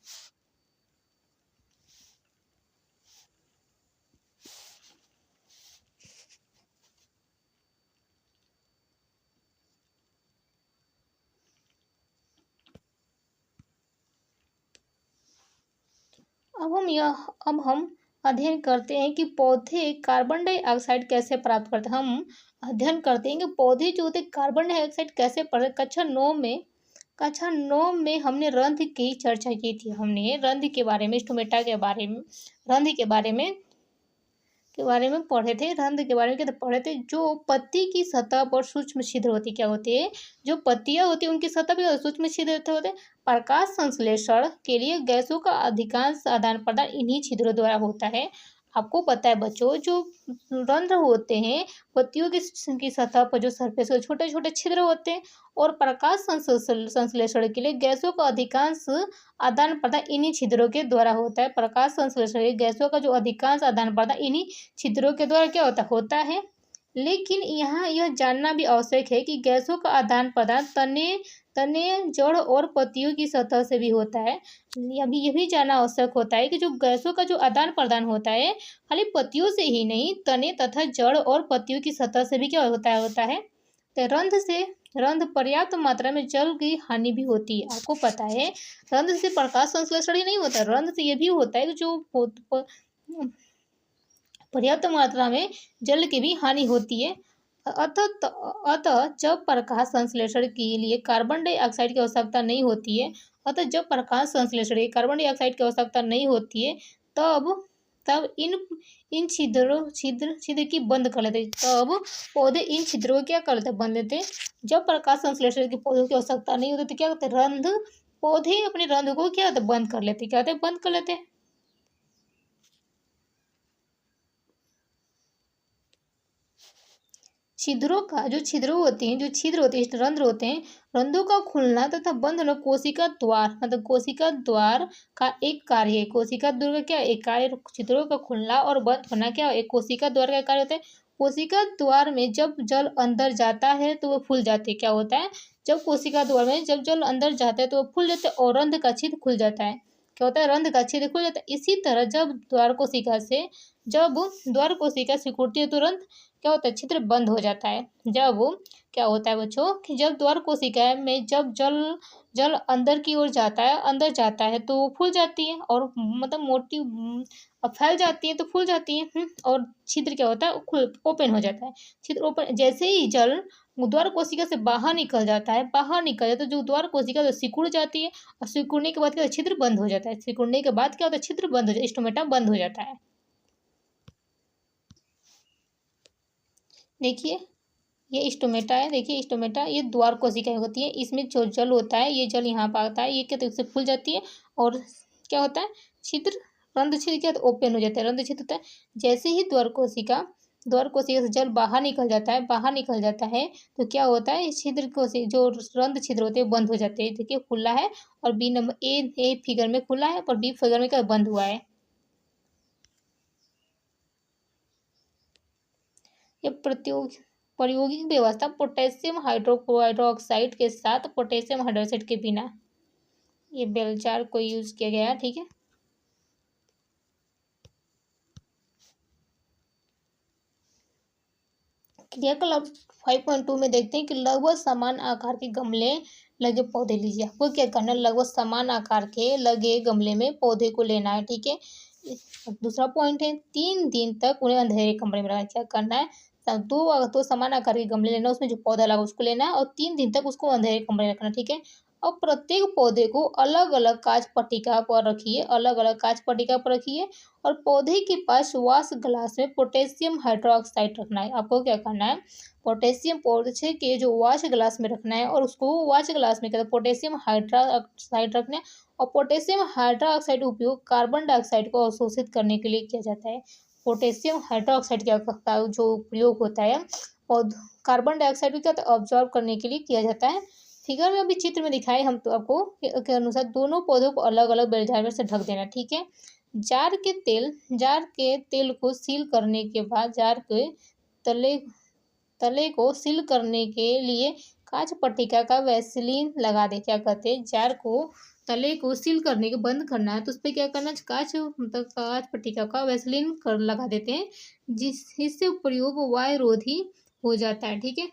अब हम अध्ययन करते हैं कि पौधे कार्बन डाइऑक्साइड कैसे प्राप्त करते हैं। हम अध्ययन करते हैं कि पौधे जो होते हैं कार्बन डाइऑक्साइड कैसे प्राप्त। कक्षा 9 में हमने रंध्र की चर्चा की थी। हमने रंध्र के बारे में, स्टोमेटा के बारे में, रंध्र के बारे में पढ़े थे। रंध्र के बारे में क्या पढ़े थे? जो पत्ती की सतह पर सूक्ष्म छिद्र होती क्या होती है? जो पत्तियां होती है उनकी सतह पर सूक्ष्म छिद्र होते हैं। प्रकाश संश्लेषण के लिए गैसों का अधिकांश आदान प्रदान इन्हीं छिद्रों द्वारा होता है। आपको पता है बच्चों, जो रंध्र होते हैं पत्तियों की सतह पर जो सरफेस पर छोटे छोटे छिद्र होते हैं और प्रकाश संश्लेषण के लिए गैसों का अधिकांश आदान प्रदान इन्हीं छिद्रों के द्वारा होता है। प्रकाश संश्लेषण के गैसों का जो अधिकांश आदान प्रदान इन्हीं छिद्रों के द्वारा क्या होता है। लेकिन यहाँ यह जानना भी आवश्यक है कि गैसों का आदान प्रदान तने जड़ और पत्तियों की सतह से भी होता है। यह भी जानना आवश्यक होता है कि जो गैसों का जो आदान प्रदान होता है खाली पत्तियों से ही नहीं, तने तथा जड़ और पत्तियों की सतह से भी क्या होता है। तो रंध्र पर्याप्त मात्रा में जल की हानि भी होती है। आपको पता है रंध्र से प्रकाश संश्लेषण ही नहीं होता, रंध्र से ये भी होता है कि जो पर्याप्त मात्रा में जल की भी हानि होती है। अतः जब प्रकाश संश्लेषण के लिए कार्बन डाइऑक्साइड की आवश्यकता नहीं होती है तब इन छिद्र की बंद कर लेते। तब पौधे इन छिद्रों को क्या कर लेते? बंद देते। जब प्रकाश संश्लेषण की पौधों की आवश्यकता नहीं होती तो क्या करते? पौधे अपने रंध्र को क्या होता है? बंद कर लेते। क्या होते हैं? बंद कर लेते। छिद्रों का जो छिद्र होते हैं रंध्र होते हैं, रंध्रों का खुलना तथा बंद होना कोशिका द्वार मतलब कोशिका द्वार का एक कार्य है। कोशिका द्वार का क्या एक कार्य? छिद्रों का खुलना और बंद होना क्या एक कोशिका द्वार का कार्य होता है। कोशिका द्वार में जब जल अंदर जाता है तो वह फूल जाते हैं। क्या होता है? जब कोशिका द्वार में जब जल अंदर जाता है तो वह फूल जाते हैं और रंध्र का छिद्र खुल जाता है। क्या होता है? रंध्र का छिद्र खुल जाता है। इसी तरह जब द्वार कोशिका सिकुड़ती है तुरंत क्या होता है, छिद्र बंद हो जाता है। जब क्या होता है बच्चों कि जब द्वार कोशिका में जब जल जल अंदर की ओर जाता है, अंदर जाता है तो वो फूल जाती है और मतलब मोटी फैल जाती है तो फूल जाती है। और छिद्र क्या होता है, खुल ओपन हो जाता है। छिद्र ओपन जैसे ही जल द्वार कोशिका से बाहर निकल जाता है, बाहर निकल जाता है जो द्वार कोशिका तो सिकुड़ जाती है और सिकुड़ने के बाद क्या होता है, छिद्र बंद हो जाता है। सिकुड़ने के बाद क्या होता है, छिद्र बंद हो जाता है, स्टोमेटा बंद हो जाता है। देखिए ये स्टोमेटा है। देखिए स्टोमेटा ये द्वार कोशिकाएं होती है, इसमें जो जल होता है ये जल यहाँ पर आता है, ये क्या होता है, इससे फूल जाती है और क्या होता है, छिद्र रंध्र छिद्र क्या होता है, ओपन हो जाता है, रंध्र छिद्र होता है। जैसे ही द्वार कोशिका से जल बाहर निकल जाता है, बाहर निकल जाता है तो क्या होता है, इस छिद्र को से जो रंध्र छिद्र होते हैं बंद हो जाते हैं। देखिए खुला है और बी नंबर ए फिगर में खुला है और बी फिगर में क्या बंद हुआ है। ये प्रायोगिक व्यवस्था पोटेशियम हाइड्रोक्साइड के साथ पोटेशियम हाइड्रोक्साइड के बिना, ये बेलचार को यूज किया गया है। ठीक है, क्रियाकलाप 5.2 में देखते हैं कि लगभग समान आकार के गमले लगे पौधे लीजिए। आपको क्या करना है, लगभग समान आकार के लगे गमले में पौधे को लेना है। ठीक है, दूसरा पॉइंट है 3 दिन तक उन्हें अंधेरे कमरे में रखना है। क्या करना है, दो समान आकार के गमले लेना, उसमें जो पौधा लगा उसको लेना है और 3 दिन तक उसको अंधेरे कमरे में रखना। ठीक है, अब प्रत्येक पौधे को अलग अलग कांच पट्टिका पर रखिए, अलग अलग कांच पट्टिका पर रखिए और पौधे के पास वॉश ग्लास में पोटेशियम हाइड्रोक्साइड रखना है। आपको क्या करना है, पोटेशियम पौधे के जो वॉश ग्लास में रखना है और उसको वॉश ग्लास में क्या पोटेशियम हाइड्रोक्साइड रखना है। और पोटेशियम हाइड्रोक्साइड उपयोग कार्बन डाइऑक्साइड को अवशोषित करने के लिए किया जाता है। पोटेशियम हाइड्रोक्साइड क्या करता है, जो प्रयोग होता है और कार्बन डाइऑक्साइड को क्या ऑब्जॉर्व करने के लिए किया जाता है। फिगर में अभी चित्र में दिखाए हम तो आपको के अनुसार दोनों पौधों को अलग अलग बेलजार से ढक देना। ठीक है, जार के तेल को सील करने के बाद जार के तले तले को सील करने के लिए कांच पट्टिका का वैसलीन लगा दे। क्या कहते हैं, जार को तले को सील करने के बंद करना है तो उस पर क्या करना है, कांच मतलब कांच पट्टिका का वैसलीन कर लगा देते हैं, जिससे प्रयोग वायुरोधी हो जाता है। ठीक है,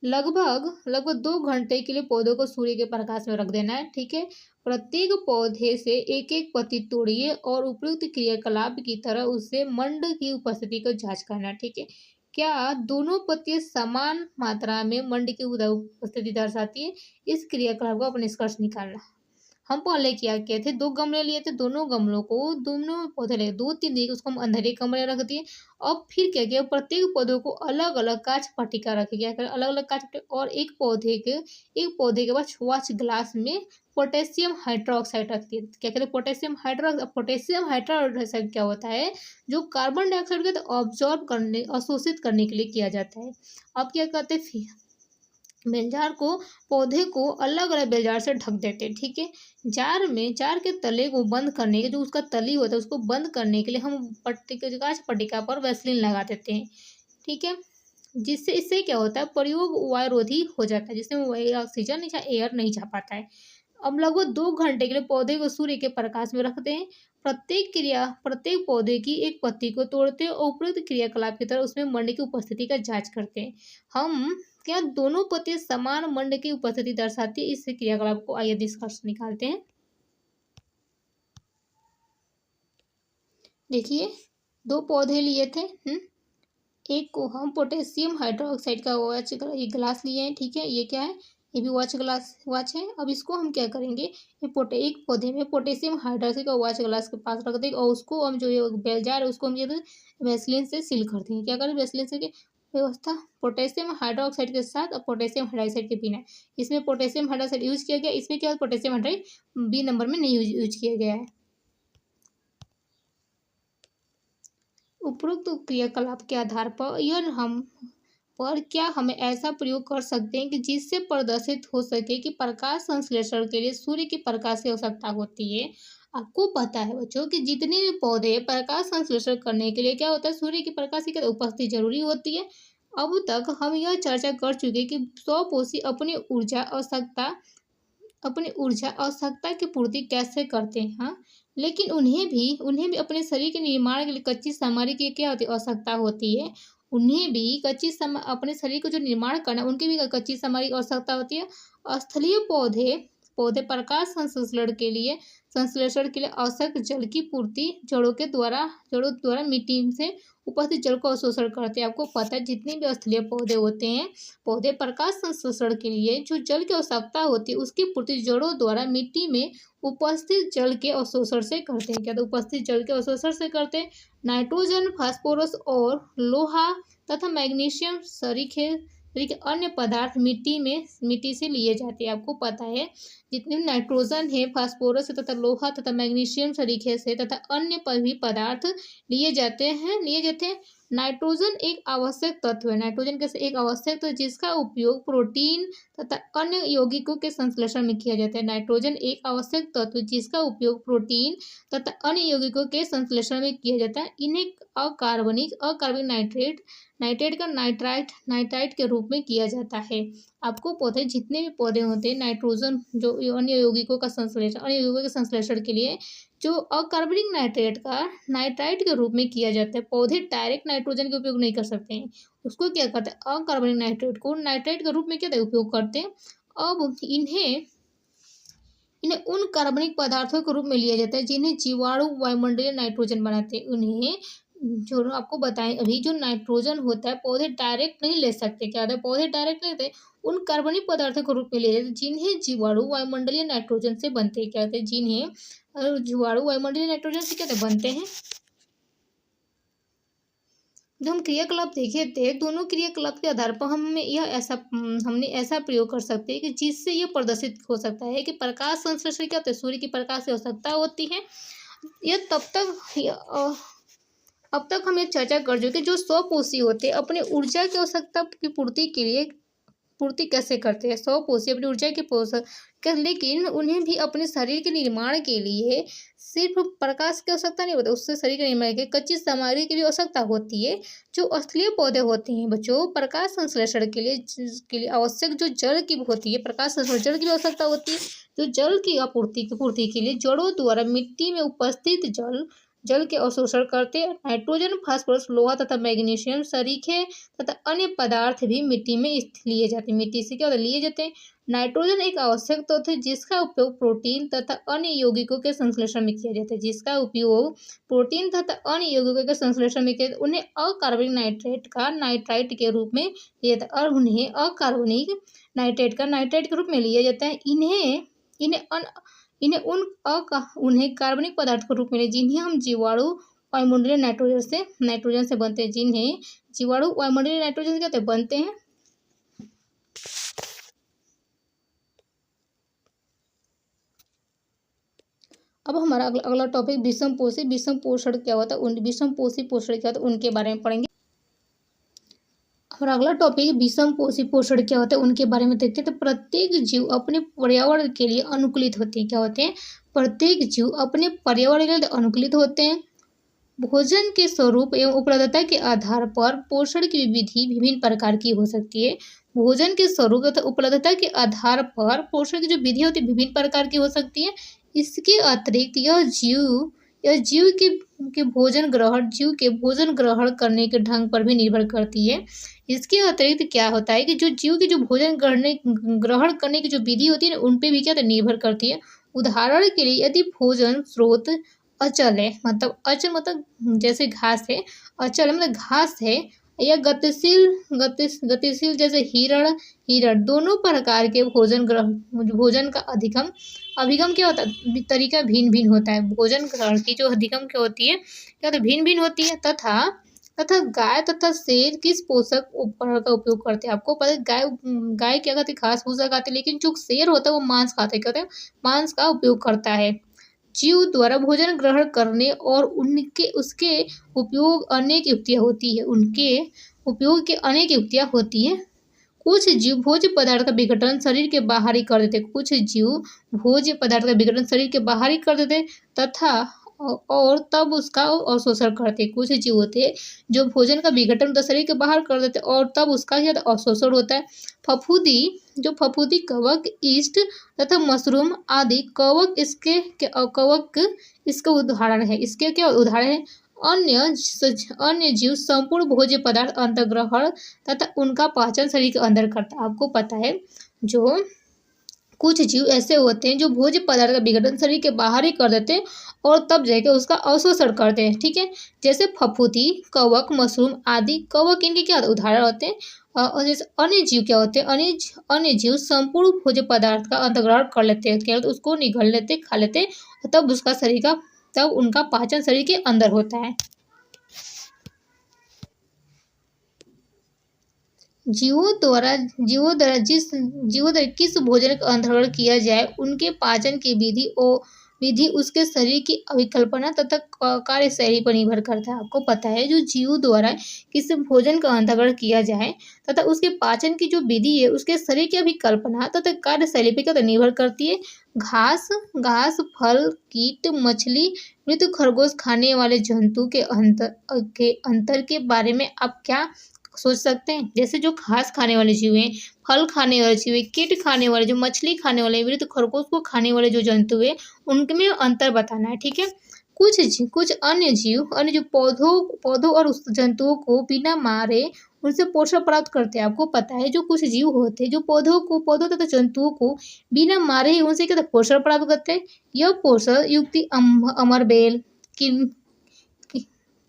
लगभग लगभग 2 घंटे के लिए पौधों को सूर्य के प्रकाश में रख देना है। ठीक है, प्रत्येक पौधे से एक एक पत्ती तोड़िए और उपयुक्त क्रियाकलाप की तरह उससे मंड की उपस्थिति को जांच करना। ठीक है, क्या दोनों पत्तियां समान मात्रा में मंड की उपस्थिति दर्शाती है, इस क्रियाकलाप को अपने निष्कर्ष निकालना। हम पहले क्या किए थे, 2 गमले लिए थे, दोनों गमलों को दोनों पौधे लगे 2-3 दिन उसको हम अंधेरे कमरे रख दिए। अब फिर क्या किया, प्रत्येक पौधों को अलग अलग कांच पट्टिका रखे, क्या करें अलग अलग कांच पट्टिका और एक पौधे के बाद वॉच ग्लास में पोटेशियम हाइड्रोक्साइड रख दिए। क्या कहते हैं, पोटेशियम हाइड्रोक्साइड क्या होता है, जो कार्बन डाइऑक्साइड को ऑब्जॉर्ब करने अवशोषित करने के लिए किया जाता है। अब क्या कहते हैं, बेलजार को पौधे को अलग अलग बेलजार से ढक देते हैं। ठीक है, जार के तले को बंद करने के जो उसका तली होता है उसको बंद करने के लिए हम कांच पट्टिका पर वैसलीन लगा देते हैं। ठीक है, जिससे इससे क्या होता है, प्रयोग वायुरोधी हो जाता है, जिससे ऑक्सीजन या एयर नहीं जा पाता है। अब लगभग 2 घंटे के लिए पौधे को सूर्य के प्रकाश में रखते हैं। प्रत्येक पौधे की एक पत्ती को तोड़ते हैं और उपयुक्त क्रियाकलाप की तरह उसमें मंड की उपस्थिति का जांच करते हैं। हम क्या दोनों पत्तियां समान मंड की उपस्थिति दर्शाती है, इस क्रियाकलाप को आइए निष्कर्ष निकालते हैं। देखिए 2 पौधे लिए थे, एक को हम पोटेशियम हाइड्रोक्साइड का ये ग्लास लिए हैं। ठीक है, ये क्या है, ये भी वॉच है। अब इसको हम क्या करेंगे, एक पौधे में पोटेशियम हाइड्रोक्साइड का वॉच ग्लास के पास रख देंगे और उसको हम जो ये बेलजार है उसको हम ये वैसलीन से सील कर देंगे। क्या करें, वैसलीन से व्यवस्था पोटेशियम हाइड्रोक्साइड के साथ और पोटेशियम हाइड्रोक्साइड के बिना। इसमें पोटेशियम हाइड्रोक्साइड यूज किया गया, इसमें क्या पोटेशियम हाइड्रोक्साइड बी नंबर में नहीं यूज किया गया है। उपरोक्त क्रियाकलाप के आधार पर क्या हम ऐसा प्रयोग कर सकते हैं कि जिससे प्रदर्शित हो सके कि प्रकाश संश्लेषण के लिए सूर्य की प्रकाश की आवश्यकता होती है। आपको पता है बच्चों कि जितने भी पौधे प्रकाश संश्लेषण करने के लिए क्या होता है, सूर्य की प्रकाश की उपस्थिति जरूरी होती है। अब तक हम यह चर्चा कर चुके कि स्वपोषी अपनी ऊर्जा आवश्यकता की पूर्ति कैसे करते हैं। हाँ, लेकिन उन्हें भी अपने शरीर के निर्माण के लिए कच्ची सामग्री की क्या होती है, आवश्यकता होती है। उन्हें भी अपने शरीर को जो निर्माण करना, उनकी भी कच्ची सामग्री की आवश्यकता होती है। स्थलीय पौधे पौधे प्रकाश संश्लेषण के लिए आवश्यक जल की पूर्ति जड़ों द्वारा मिट्टी से उपस्थित जल को अवशोषण करते हैं। आपको पता है जितने भी स्थलीय पौधे होते हैं, पौधे प्रकाश संश्लेषण के लिए जो जल की आवश्यकता होती है उसकी पूर्ति जड़ों द्वारा मिट्टी में उपस्थित जल के अवशोषण से करते हैं। क्या तो उपस्थित जल के अवशोषण से करते हैं। नाइट्रोजन, फास्फोरस और लोहा तथा मैग्नीशियम सरीखे अन्य पदार्थ मिट्टी से लिए जाते हैं। आपको पता है जितने भी नाइट्रोजन है, फास्फोरस तथा लोहा तथा मैग्नीशियम सरीखे से तथा अन्य भी पदार्थ लिए जाते हैं। नाइट्रोजन एक आवश्यक तत्व है। नाइट्रोजन कैसे एक आवश्यक तत्व जिसका उपयोग प्रोटीन तथा अन्य यौगिकों के संश्लेषण में किया जाता है। नाइट्रोजन एक आवश्यक तत्व जिसका उपयोग प्रोटीन तथा अन्य यौगिकों के संश्लेषण में किया जाता है। इन्हें अकार्बनिक नाइट्रेट का नाइट्राइट के रूप में किया जाता है। आपको पौधे जितने भी पौधे होते हैं, नाइट्रोजन जो अन्य यौगिकों के संश्लेषण के लिए जो अकार्बनिक नाइट्राइट के रूप में किया जाता है। पौधे डायरेक्ट नाइट्रोजन का उपयोग नहीं कर सकते हैं, उसको क्या करते हैं, अकार्बनिक नाइट्रेट को नाइट्राइट के रूप में क्या उपयोग करते हैं। अब इन्हें उन कार्बनिक पदार्थों के रूप में लिया जाता है जिन्हें जीवाणु वायुमंडलीय नाइट्रोजन बनाते हैं। उन्हें जो आपको बताएं अभी, जो नाइट्रोजन होता है पौधे डायरेक्ट नहीं ले सकते। क्या होता है, पौधे डायरेक्ट लेते हैं, उन कार्बनिक पदार्थों के रूप में ले जाते हैं जिन्हें जीवाणु वायुमंडलीय नाइट्रोजन से बनते हैं। क्या होते हैं, जिन्हें जीवाणु वायुमंडलीय नाइट्रोजन से क्या बनते हैं। जो हम क्रियाकलाप देखे थे, दोनों क्रियाकलाप के आधार पर हमने ऐसा प्रयोग कर सकते हैं कि जिससे ये प्रदर्शित हो सकता है कि प्रकाश संश्लेषण क्या होता है, सूर्य की प्रकाश की आवश्यकता होती है। यह अब तक हम ये चर्चा कर चुके जो स्वपोषी होते हैं अपने ऊर्जा की आवश्यकता की पूर्ति कैसे करते हैं। स्वपोषी अपनी ऊर्जा की लेकिन उन्हें भी अपने शरीर के निर्माण के लिए सिर्फ प्रकाश की आवश्यकता नहीं होती, उससे शरीर के निर्माण के कच्ची सामग्री की भी आवश्यकता होती है। जो स्थलीय पौधे होते हैं बच्चों, प्रकाश संश्लेषण के लिए आवश्यक जो जल की होती है, प्रकाश संश्लेषण जल की आवश्यकता होती है। जो जल की पूर्ति के लिए जड़ों द्वारा मिट्टी में उपस्थित जल के अवशोषण करते हैं। नाइट्रोजन, फास्फोरस, लोहा तथा मैग्नीशियम सरीखे तथा अन्य पदार्थ भी मिट्टी में लिए जाते हैं। मिट्टी से क्या होता है, लिए जाते हैं। नाइट्रोजन एक आवश्यक तत्व है जिसका उपयोग प्रोटीन तथा अन्य यौगिकों के संश्लेषण में किया जाता है। उन्हें अकार्बनिक नाइट्राइट के रूप में लिया जाता है और उन्हें अकार्बनिक नाइट्रेट का नाइट्राइट के रूप में लिया जाता है। उन्हें कार्बनिक पदार्थ के रूप में जिन्हें हम जीवाणु वायुमंडलीय नाइट्रोजन से बनते हैं। जिन्हें जीवाणु वायुमंडलीय नाइट्रोजन से क्या बनते हैं। अब हमारा अगला टॉपिक विषम पोषण क्या होता है, विषम पोषी पोषण क्या होता है उनके बारे में पढ़ेंगे। हमारा अगला टॉपिक विषम पोषी पोषण क्या होता है उनके बारे में देखते हैं। तो प्रत्येक जीव अपने पर्यावरण के लिए अनुकूलित होते हैं। क्या होते हैं, प्रत्येक जीव अपने पर्यावरण के लिए अनुकूलित होते हैं। भोजन के स्वरूप एवं उपलब्धता के आधार पर पोषण की विधि विभिन्न प्रकार की हो सकती है। भोजन के स्वरूप तथा उपलब्धता के आधार पर पोषण की जो विधि होती है विभिन्न प्रकार की हो सकती है। इसके अतिरिक्त यह जीव के भोजन ग्रहण करने के ढंग पर भी निर्भर करती है। इसके अतिरिक्त क्या होता है कि जो जीव की जो भोजन ग्रहण करने की जो विधि होती है उन पे भी क्या निर्भर करती है। उदाहरण के लिए यदि भोजन स्रोत अचल है, मतलब जैसे घास है, अचल है मतलब घास है, या गतिशील जैसे हिरण दोनों प्रकार के भोजन का अभिगम क्या होता है, तरीका भिन्न होता है। भोजन ग्रहण की जो अधिगम क्या होती है, क्या होता है, भिन्न होती है। तथा गाय तथा शेर किस पोषक का उपयोग करते हैं। आपको पता है गाय क्या खाती है, घास भूसा खाती है, लेकिन जो शेर होता है वो मांस खाते हैं। क्या होता है, मांस का उपयोग करता है। जीव द्वारा भोजन ग्रहण करने और उसके उपयोग अनेक युक्तियाँ होती है। उनके उपयोग के अनेक युक्तियाँ होती हैं। कुछ जीव भोज्य पदार्थ का विघटन शरीर के बाहर ही कर देते, तथा और तब उसका अवशोषण करते। कुछ जीव होते हैं जो भोजन का विघटन शरीर के बाहर कर देते और तब उसका क्या अवशोषण होता है। फफूंदी, कवक, ईस्ट तथा मशरूम आदि कवक इसके उदाहरण है। अन्य जीव संपूर्ण भोज्य पदार्थ अंतर्ग्रहण तथा उनका पाचन शरीर के अंदर करता है। आपको पता है जो कुछ जीव ऐसे होते हैं जो भोज्य पदार्थ का विघटन शरीर के बाहर ही कर देते हैं और तब जाके उसका अवशोषण करते हैं। ठीक है, जैसे फफूंदी, कवक, मशरूम आदि। कवक इनके क्या उदाहरण होते हैं। और जैसे अन्य जीव क्या होते हैं, अन्य जीव संपूर्ण भोज्य पदार्थ का अंतर्ग्रहण कर लेते हैं, क्या उसको निगल लेते, खा लेते और तब उनका पाचन शरीर के अंदर होता है। जीवों द्वारा किस भोजन का अंतर्ग्रहण किया जाए, उनके पाचन की विधि उसके शरीर की अभिकल्पना तथा कार्यशैली पर निर्भर करता है। आपको पता है जो जीवों द्वारा किस भोजन का अंतर्ग्रहण किया जाए तथा उसके पाचन की जो विधि है उसके शरीर की अभिकल्पना तथा कार्यशैली पर क्या निर्भर करती है। घास, फल, कीट, मछली, मृत खरगोश खाने वाले जंतु के अंतर के बारे में आप क्या सोच सकते हैं। जैसे जो घास खाने वाले जीव हैं, फल खाने वाले जीव हैं, कीट खाने वाले, जो मछली खाने वाले, मृत खरगोश को खाने वाले जो जंतु है उनमें अंतर बताना है। ठीक है, कुछ अन्य जो पौधों और उस जंतुओं को बिना मारे उनसे पोषण प्राप्त करते हैं। आपको पता है जो कुछ जीव होते हैं जो पौधों तथा जंतुओं को बिना मारे ही उनसे क्या पोषण प्राप्त करते हैं। यह पोषण युक्ति अमरबेल,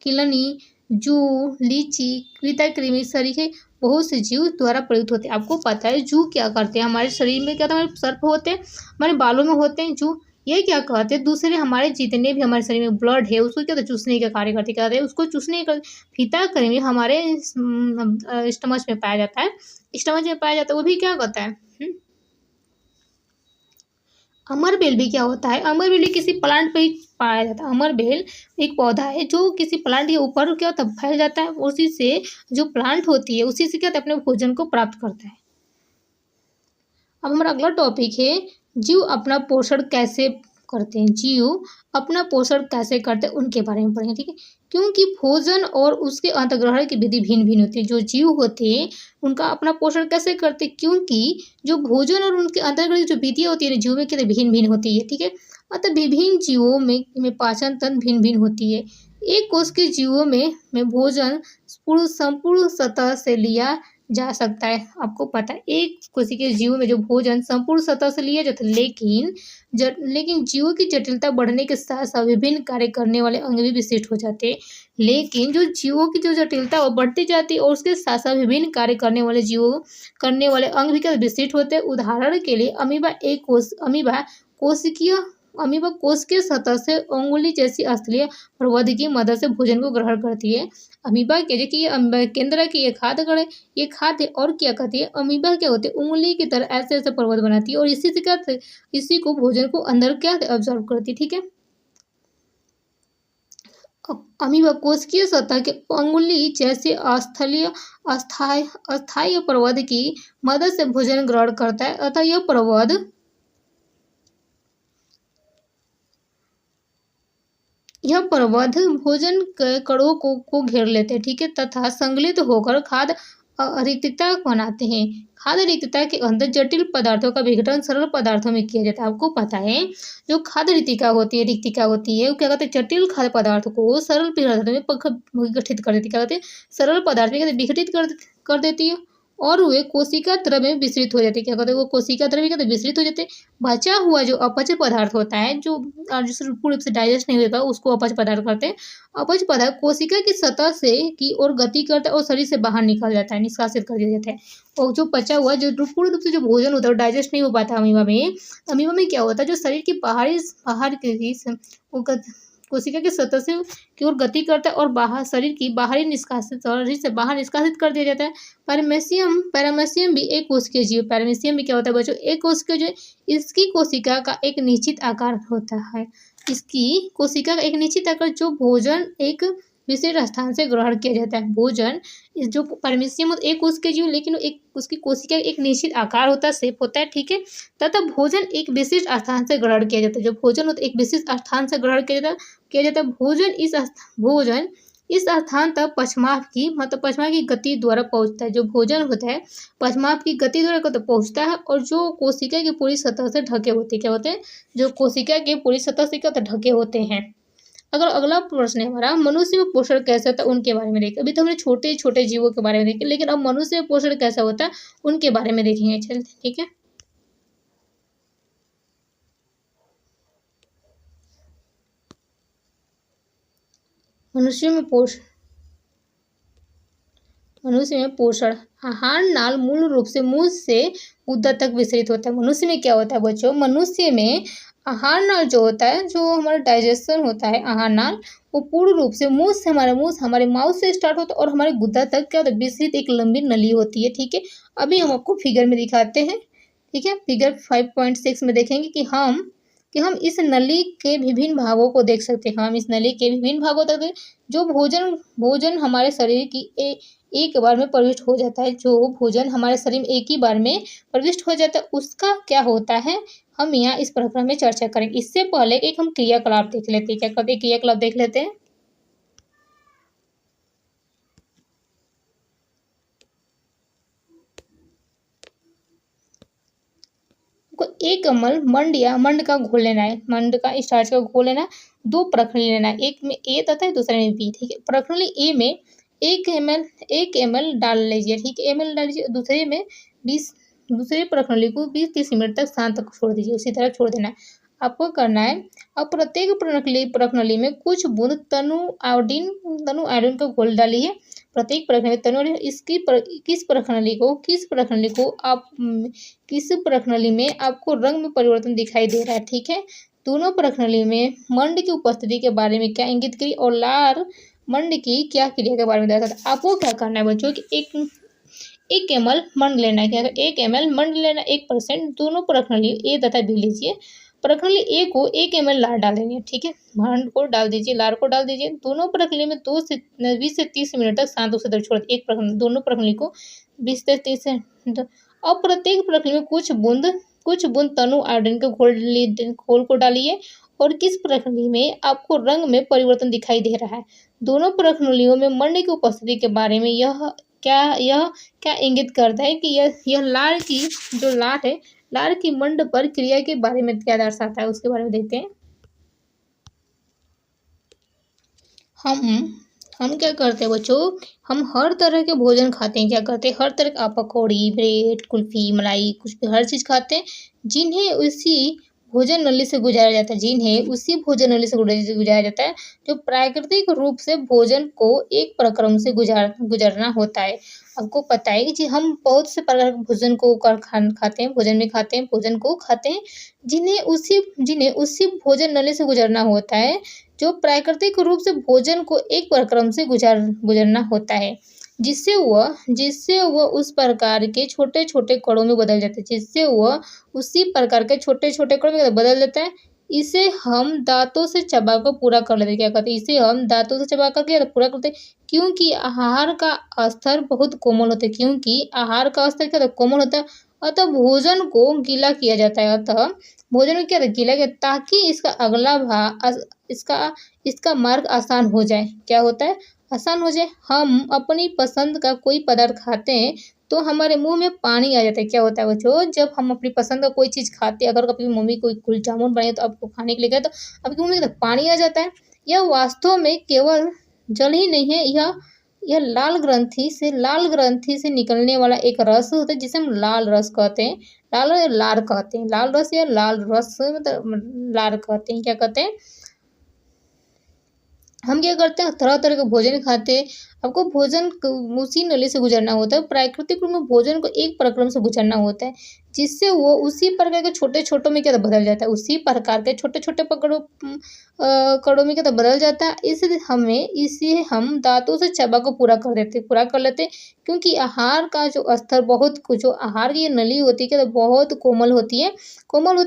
किलनी, जू, लीची, कृमि सरीखे बहुत से जीव द्वारा प्रयुक्त होते हैं। आपको पता है जू क्या करते हैं, हमारे शरीर में क्या हमारे सर्प होते हैं, हमारे बालों में होते हैं जू। ये क्या करते हैं, दूसरे हमारे जितने भी हमारे शरीर में ब्लड है उसको क्या चूसने का कार्य करते हैं, उसको चूसने का। फीता-कृमि हमारे स्टमच में पाया जाता है, वो भी क्या करता है। अमरबेल भी क्या होता है, अमरबेल किसी प्लांट पे ही पाया जाता है। अमरबेल एक पौधा है जो किसी प्लांट के ऊपर क्या होता है फैल जाता है, उसी से जो प्लांट होती है उसी से क्या होता है अपने भोजन को प्राप्त करता है। अब हमारा अगला टॉपिक है जीव अपना पोषण कैसे करते हैं। जीव अपना पोषण कैसे करते हैं उनके बारे में पढ़ेंगे। ठीक है, क्योंकि भोजन और उसके अंतर्ग्रहण की विधि भिन्न भिन्न होती है। जो जीव होते हैं उनका अपना पोषण कैसे करते हैं, क्योंकि जो भोजन और उनके अंतर्ग्रहण की जो विधि होती है जीव में क्या भिन्न भिन्न होती है। ठीक है, अतः विभिन्न जीवों में पाचन तंत्र भिन्न भिन्न होती है। एक कोष के जीवों में भोजन संपूर्ण सतह से लिया जा सकता है। आपको पता है एक कोशिकीय जीव में जो भोजन संपूर्ण सतह से लिया जाता है, लेकिन जीवों की जटिलता बढ़ने के साथ साथ विभिन्न कार्य करने वाले अंग भी विशिष्ट हो जाते हैं। लेकिन जो जीवों की जो जटिलता वो बढ़ती जाती है और उसके साथ साथ विभिन्न कार्य करने वाले अंग भी क्या विशिष्ट होते हैं। उदाहरण के लिए अमीबा कोश के सतह से अंगुली जैसी स्थलीय प्रवध की मदद से भोजन को ग्रहण करती है। अमीबा के जो कि ये केंद्र की ये खाद्य और क्या कहती है, अमीबा क्या होते हैं उंगली की तरह ऐसे ऐसे प्रवध बनाती है और इसी को भोजन को अंदर क्या ऑब्जर्व करती है। ठीक है, अमीबा कोशिकीय सतह के अंगुली जैसे अस्थायी प्रवध की मदद से भोजन ग्रहण करता है। अतः यह प्रवध भोजन के कणों को घेर लेते हैं। ठीक है, तथा संगलित होकर खाद्य रिक्तता बनाते हैं। खाद्य रिक्तता के अंदर जटिल पदार्थों का विघटन सरल पदार्थों में किया जाता है। आपको पता है जो खाद्य रिक्तिका होती है वो क्या कहते हैं जटिल खाद्य पदार्थों को सरल पदार्थों में विघटित कर देती है। क्या कहते हैं सरल पदार्थ में विघटित कर देती है और वे कोशिका द्रव्य में विस्तृत हो जाते हैं। क्या कहते हैं वो कोशिका द्रव्य कहते हैं विस्तृत हो जाते हैं। बचा हुआ जो अपच पदार्थ होता है जो पूर्ण रूप से डाइजेस्ट नहीं होता उसको अपच पदार्थ करते हैं। अपच पदार्थ कोशिका की सतह से की ओर गति करता है और शरीर से बाहर निकल जाता है, निष्कासित कर दिया जाता है। और जो बचा हुआ जो पूर्ण रूप से जो भोजन होता है डाइजेस्ट नहीं हो पाता अमीबा में क्या होता है जो शरीर की बाहर कोशिका की सतह से की ओर गति करता है और शरीर से बाहर निष्कासित कर दिया जाता है। पैरामेसियम भी एक कोशिकीय जीव। पैरामेसियम भी क्या होता है बच्चों एक कोशिकीय जो इसकी कोशिका का एक निश्चित आकार होता है। इसकी कोशिका का एक निश्चित आकार जो भोजन एक विशेष स्थान से ग्रहण किया जाता है। भोजन जो पैरामेसियम एक कोशिकीय जीव लेकिन उसकी कोशिका एक निश्चित आकार होता है, शेप होता है। ठीक है, तथा भोजन एक विशिष्ट स्थान से ग्रहण किया जाता है। जो भोजन होता है एक विशिष्ट स्थान से ग्रहण किया जाता है। भोजन इस स्थान तक पश्चात की गति द्वारा पहुंचता है। जो भोजन होता है पश्चात की गति द्वारा पहुंचता है और जो कोशिका की पूरी सतह से ढके होते हैं। क्या होते हैं जो कोशिका के पूरी सतह से क्या ढके होते हैं। अगर अगला प्रश्न है हमारा, मनुष्य में पोषण कैसे होता है उनके बारे में देखें। अभी तो हमने छोटे छोटे जीवों के बारे में देखे, लेकिन अब मनुष्य में पोषण कैसा होता है उनके बारे में देखेंगे। चलते, ठीक है। मनुष्य में पोषण मनुष्य में पोषण आहार नाल मूल रूप से मुंह से गुदा तक विस्तृत होता है। मनुष्य में क्या होता है बच्चों, मनुष्य में आहार नाल जो होता है, जो हमारा डाइजेशन होता है, आहार नाल वो पूर्ण रूप से मुंह से हमारे माउथ से स्टार्ट होता है और हमारे गुदा तक क्या होता है, विस्तृत एक लंबी नली होती है। ठीक है, अभी हम आपको फिगर में दिखाते हैं। ठीक है, फिगर 5.6 में देखेंगे कि हम इस नली के विभिन्न भागों को देख सकते हैं। हम इस नली के विभिन्न भागों तक जो भोजन हमारे शरीर की एक बार में प्रविष्ट हो जाता है, जो भोजन हमारे शरीर में एक ही बार में प्रविष्ट हो जाता है, उसका क्या होता है, हम यहाँ इस प्रकरण में चर्चा करेंगे। इससे पहले एक हम क्रियाकलाप देख लेते हैं। क्या करते हैं, क्रियाकलाप देख लेते हैं। को एक मल मंड या मंड का घोल लेना है, मंड का स्टार्च का घोल लेना, 2 प्रखंड लेना है, एक में ए तथा दूसरे में बी। ठीक है, प्रखंड ए में 1 ml डाल लीजिए। ठीक है, ml डाल लीजिए, दूसरे में 20 दूसरे प्रखंडी को 20-30 मिनट तक शांत तक छोड़ दीजिए, उसी तरह छोड़ देना है। आपको करना है, अब प्रत्येक प्रखंडी में कुछ बूंद तनु आयोडीन का घोल डालिए। प्रत्येक प्रखंड तनु किस प्रखंडी में आपको रंग में परिवर्तन दिखाई दे रहा है। ठीक है, दोनों प्रखंडी में मंड की उपस्थिति के बारे में क्या इंगित करी और लार मंड की क्या क्रिया के बारे में बताया था। आपको क्या करना है बच्चों कि एक ml मंड लेना है। क्या 1 ml मंड लेना, 1% दोनों प्रखंडी ए तथा बी लीजिए। प्रखंडी ए को 1 ml लार डाल देंगे। ठीक है, मंड को डाल दीजिए, लार को डाल दीजिए, दोनों प्रखंडी में 20 से 30 मिनट तक शांत से छोड़ दीजिए। एक प्रखंड दोनों प्रखंडी को 20 से 30 अब प्रत्येक प्रखंडी में कुछ बूंद तनु आयोडीन के घोल को डालिए और किस प्रखंडी में आपको रंग में परिवर्तन दिखाई दे रहा है। दोनों प्रखंडियों में मंड की उपस्थिति के बारे में यह क्या इंगित करता है कि यह लार की जो लार है, लार की मंड पर क्रिया के बारे में क्या दर्शाता है, उसके बारे में देखते हैं। हम क्या करते हैं बच्चों, हम हर तरह के भोजन खाते हैं। क्या करते हैं, हर तरह का पकौड़ी, ब्रेड, कुल्फी, मलाई, कुछ भी हर चीज़ खाते हैं, जिन्हें उसी भोजन नली से गुजारा जाता है, जो प्राकृतिक रूप से भोजन को एक प्रक्रम से गुजरना होता है। आपको पता है कि हम बहुत से प्रकार के भोजन को खाते हैं, जिन्हें उसी भोजन नली से गुजरना होता है, जो प्राकृतिक रूप से भोजन को एक प्रक्रम से गुजरना होता है, जिससे वह उस प्रकार के छोटे-छोटे कणों में बदल जाता है, इसे हम दांतों से चबाकर पूरा कर लेते हैं। क्या कहते हैं, इसे हम दांतों से चबाकर क्या पूरा करते हैं, क्योंकि आहार का स्तर बहुत कोमल होता है, अतः भोजन को गीला किया जाता है, ताकि इसका अगला भाग इसका मार्ग आसान हो जाए। क्या होता है, आसान हो जाए। हम अपनी पसंद का कोई पदार्थ खाते हैं तो हमारे मुंह में पानी आ जाता है। क्या होता है बच्चों, जब हम अपनी पसंद का कोई चीज़ खाते हैं, अगर कभी मम्मी कोई गुलाब जामुन बनाए तो आपको खाने के लिए गए तो आपके मुंह में पानी आ जाता है। यह वास्तव में केवल जल ही नहीं है, यह लाल ग्रंथि से निकलने वाला एक रस होता है, जिसे हम लाल रस कहते हैं, लार कहते हैं, लाल रस या लाल रस मतलब लार कहते हैं। क्या कहते हैं, हम क्या करते हैं, तरह-तरह के भोजन खाते हैं। आपको भोजन उसी नली से गुजरना होता है, प्राकृतिक रूप में भोजन को एक प्रक्रम से गुजरना होता है, जिससे वो उसी प्रकार के छोटे-छोटों में क्या बदल जाता है, उसी प्रकार के छोटे-छोटे कणों में क्या बदल जाता है। इसे हम दांतों से चबाकर पूरा कर लेते हैं, क्योंकि आहार का जो स्तर जो आहार की नली होती है क्या बहुत कोमल होती है,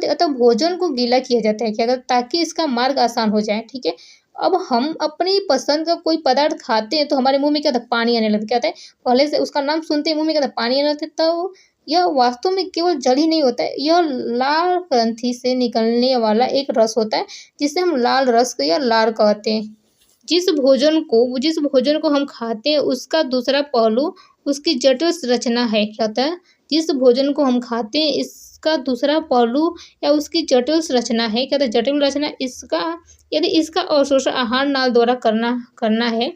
अतः भोजन को गीला किया जाता है। क्या, ताकि इसका मार्ग आसान हो जाए। ठीक है, अब हम अपनी पसंद का कोई पदार्थ खाते हैं तो हमारे मुंह में क्या था, पानी आने लगता है। क्या होता है, पहले से उसका नाम सुनते ही मुंह में क्या था, पानी आने लगता है। तो यह वास्तव में केवल जल ही नहीं होता है, यह लाल ग्रंथि से निकलने वाला एक रस होता है, जिसे हम लाल रस या लार कहते हैं। जिस भोजन को हम खाते हैं उसका दूसरा पहलू उसकी जटिल रचना है। क्या होता है, जिस भोजन को हम खाते हैं इसका दूसरा पहलू या उसकी जटिल संरचना है। क्या होता है जटिल रचना? इसका यदि इसका अवशोषण आहार नाल द्वारा करना करना है,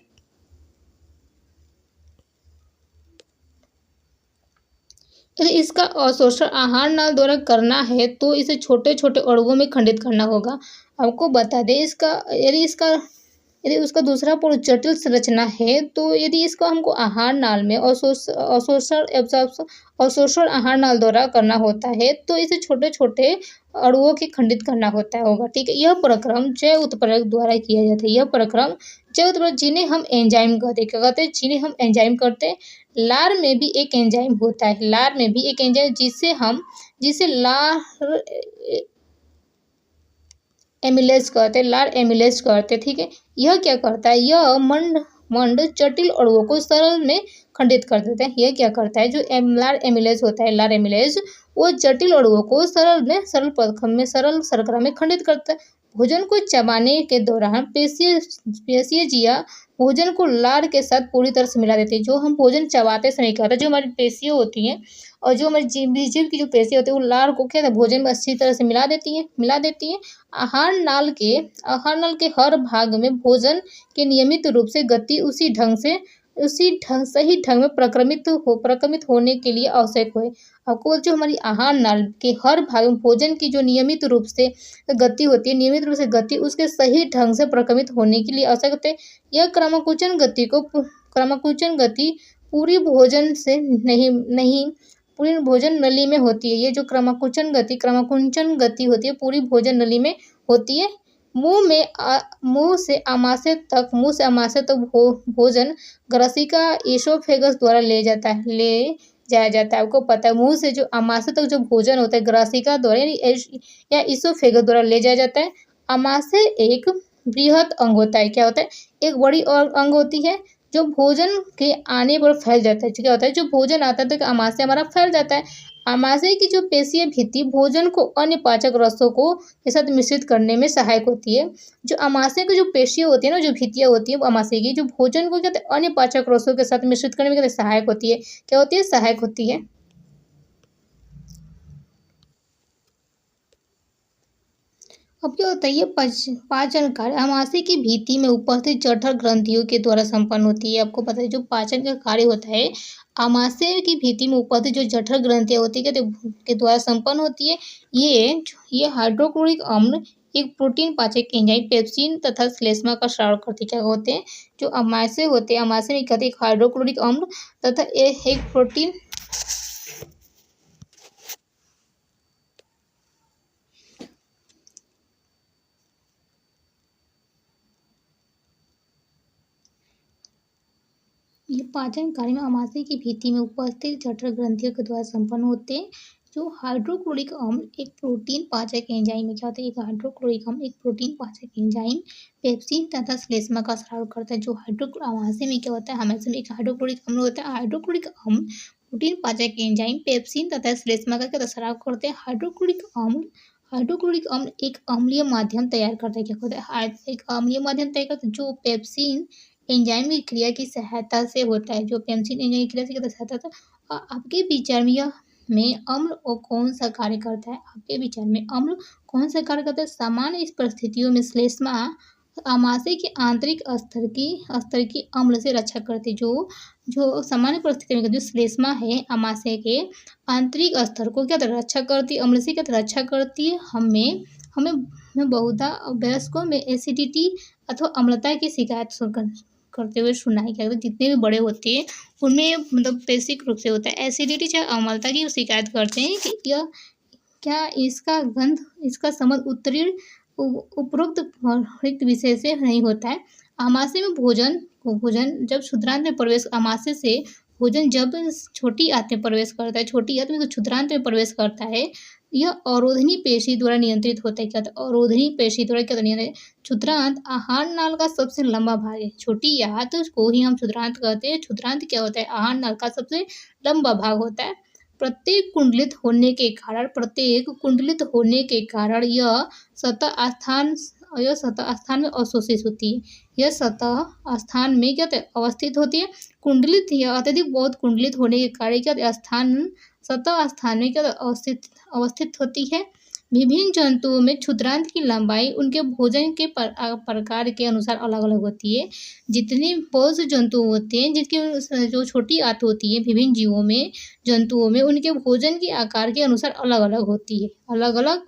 यदि इसका अवशोषण आहार नाल द्वारा करना है तो इसे छोटे छोटे अणुओं में खंडित करना होगा। आपको बता दें इसका यदि उसका दूसरा पूर्ण जटिल संरचना है, तो यदि इसको हमको आहार नाल में अवशोषण एब्जॉर्प्शन अवशोषण आहार नाल द्वारा करना होता है, तो इसे छोटे छोटे अणुओं के खंडित करना होगा। ठीक है, यह प्रक्रम जैव उत्प्रेरक द्वारा किया जाता है। यह प्रक्रम जैव उत्प्रेरक जिन्हें हम एंजाइम कहते हैं। क्या कहते हैं? जिन्हें हम एंजाइम करते हैं। लार में भी एक एंजाइम होता है। लार में भी एक एंजाइम जिसे लार एमिलेज कहते हैं। लार एमिलेज कहते हैं। ठीक है, यह क्या करता है? यह मंड जटिल अणुओं को सरल में खंडित कर देता है। यह क्या करता है? जो लार एमिलेज होता है, लार एमिलेज, वो जटिल अणुओं को सरल शर्करा में खंडित करता है। भोजन को चबाने के दौरान पेशीय जिया भोजन को लार के साथ पूरी तरह से मिला देती है। जो हम भोजन चबाते समय क्या होता है, जो हमारी पेशियाँ होती हैं और जो हमारी जीव की जो पेशियाँ होती है, वो लार को क्या है भोजन में अच्छी तरह से मिला देती हैं। आहार नाल के हर भाग में भोजन के नियमित रूप से गति सही ढंग में प्रक्रमित होने के लिए आवश्यक है। आपको जो हमारी आहार नाल के हर भाग में भोजन की जो नियमित रूप से गति उसके सही ढंग से प्रक्रमित होने के लिए आवश्यक होते हैं। यह क्रमाकुंचन गति पूरी भोजन नली में होती है। ये जो क्रमाकुंचन गति होती है पूरी भोजन नली में होती है। मुंह से आमाशय तक भोजन ग्रसिका ईसोफेगस द्वारा ले जाया जाता है। आपको पता है मुंह से जो आमाशय तक जो भोजन होता है ग्रसिका द्वारा या ईसोफेगस द्वारा ले जाया जाता है। आमाशय एक बृहत अंग होता है। क्या होता है? एक बड़ी और अंग होती है जो भोजन के आने पर फैल जाता है। क्या होता है? जो भोजन आता है तो आमाशय हमारा फैल जाता है। आमाशय की जो पेशीय भित्ति भोजन को अन्य पाचक रसों को के साथ मिश्रित करने में सहायक होती है। जो आमाशय की जो पेशियाँ होती है ना, जो भित्तियाँ होती है आमाशय की, जो भोजन को क्या अन्य पाचक रसों के साथ मिश्रित करने में सहायक होती है। क्या होती है? सहायक होती है। अब क्या होता है? ये पाचन कार्य आमाशय की भित्ति में उपस्थित जठर ग्रंथियों के द्वारा संपन्न होती है। आपको पता है जो पाचन का कार्य होता है आमाशय की भित्ति में उपस्थित जो जठर ग्रंथियां होती है के द्वारा संपन्न होती है। ये हाइड्रोक्लोरिक अम्ल एक प्रोटीन पाचक एंजाइम पेप्सिन तथा श्लेष्मा का स्राव करती क्या होते हैं? जो आमाशय होते हैं आमाशय में कहते हैं एक हाइड्रोक्लोरिक अम्ल तथा एक प्रोटीन ये पाचन कार्य में आमाशय की भित्ति में उपस्थित जठर ग्रंथियों के द्वारा संपन्न होते हैं। जो हाइड्रोक्लोरिक अम्ल एक प्रोटीन पाचक एंजाइम में क्या होता है? एक हाइड्रोक्लोरिक अम्ल एक प्रोटीन पाचक एंजाइम पेप्सिन तथा श्लेष्मा का स्राव करता है। जो आमाशय में क्या होता है? आमाशय में एक हाइड्रोक्लोरिक अम्ल होता है। हाइड्रोक्लोरिक अम्ल प्रोटीन पाचक एंजाइम पेप्सिन तथा श्लेष्मा का क्या स्राव करते हैं। हाइड्रोक्लोरिक अम्ल एक अम्लीय माध्यम तैयार करता है। क्या होता है? एक अम्लीय माध्यम तैयार करता है जो पेप्सिन एंजाइम की क्रिया की सहायता से होता है। जो पेप्सिन एंजाइम की क्रिया से सहायता होता है। आपके विचार में अम्ल और कौन सा कार्य करता है? आपके विचार में अम्ल कौन सा कार्य करता है? सामान्य परिस्थितियों में श्लेष्मा आमाशय के आंतरिक स्तर की अम्ल से रक्षा करती है। जो सामान्य परिस्थितियों में जो श्लेष्मा है आमाशय के आंतरिक स्तर को क्या रक्षा करती है? अम्ल से क्या रक्षा करती है? हमें बहुधा वयस्कों में एसिडिटी अथवा अम्लता की शिकायत करते हुए सुना है। क्या जितने भी बड़े होते हैं उनमें मतलब बेसिक रूप से होता है एसिडिटी चाहे अम्लता की शिकायत करते हैं कि यह क्या इसका संबंध उपरोक्त विषय से नहीं होता है। आमाशय में भोजन जब क्षुद्रांत में प्रवेश आमाशय से भोजन जब छोटी आंत में प्रवेश करता है, छोटी आंत में क्षुद्रांत में प्रवेश करता है, यह अवरोधनी पेशी द्वारा नियंत्रित होता है। क्या होता है? अवरोधनी पेशी द्वारा क्या नियंत्रित? क्षुद्रांत आहार नाल का सबसे लंबा भाग है। छोटी आंत को ही हम क्षुद्रांत कहते हैं। क्षुद्रांत क्या होता है? आहार नाल का सबसे लंबा भाग होता है। प्रत्येक कुंडलित होने के कारण यह सतह स्थान में अवशोषित होती है। यह सतह स्थान में क्या अवस्थित होती है? कुंडलित या अत्यधिक बहुत कुंडलित होने के कारण क्या सतह स्थान में क्या अवस्थित अवस्थित होती है। विभिन्न जंतुओं में क्षुद्रांत की लंबाई उनके भोजन के प्रकार के अनुसार अलग-अलग होती है। जितने बहुत से जंतु होते हैं जिसकी जो छोटी आंत होती है विभिन्न जीवों में जंतुओं में उनके भोजन के आकार के अनुसार अलग-अलग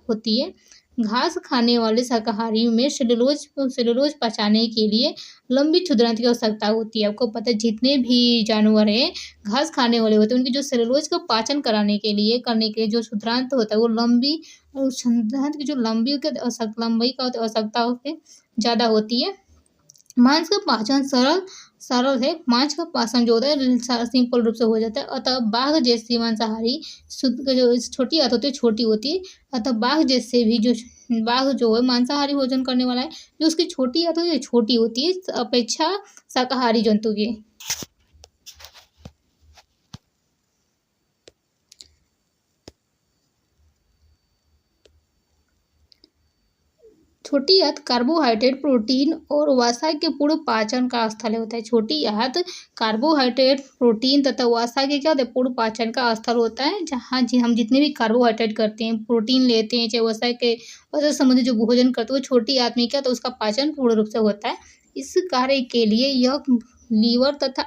होती है। घास खाने वाले शाकाहारियों में सेलुलोज पचाने के लिए लंबी क्षुद्रांत की आवश्यकता होती है। आपको पता है जितने भी जानवर हैं घास खाने वाले होते हैं उनकी जो सेलुलोज का पाचन करने के लिए जो क्षुद्रांत होता है वो लंबी क्षुद्रांत की जो लंबी लंबाई का आवश्यकता ज़्यादा होती है। मांस का पाचन सरल है। मांस का पाचन जो होता है सिंपल रूप से हो जाता है। अतः बाघ जैसी मांसाहारी जो छोटी आंत होती है छोटी होती है। अतः बाघ जैसे भी जो बाघ जो है मांसाहारी भोजन करने वाला है जो उसकी छोटी आंत होती है छोटी होती है अपेक्षा शाकाहारी जंतु की। छोटी आंत कार्बोहाइड्रेट प्रोटीन और वसा के पूर्ण पाचन का स्थल होता है। छोटी आंत कार्बोहाइड्रेट प्रोटीन तथा वसा के क्या होता है पूर्ण पाचन का स्थल होता है जहाँ हम जितने भी कार्बोहाइड्रेट करते हैं प्रोटीन लेते हैं चाहे वसा संबंधित जो भोजन करते हैं वो छोटी आंत में क्या तो उसका पाचन पूर्ण रूप से होता है। इस कार्य के लिए यह लीवर तथा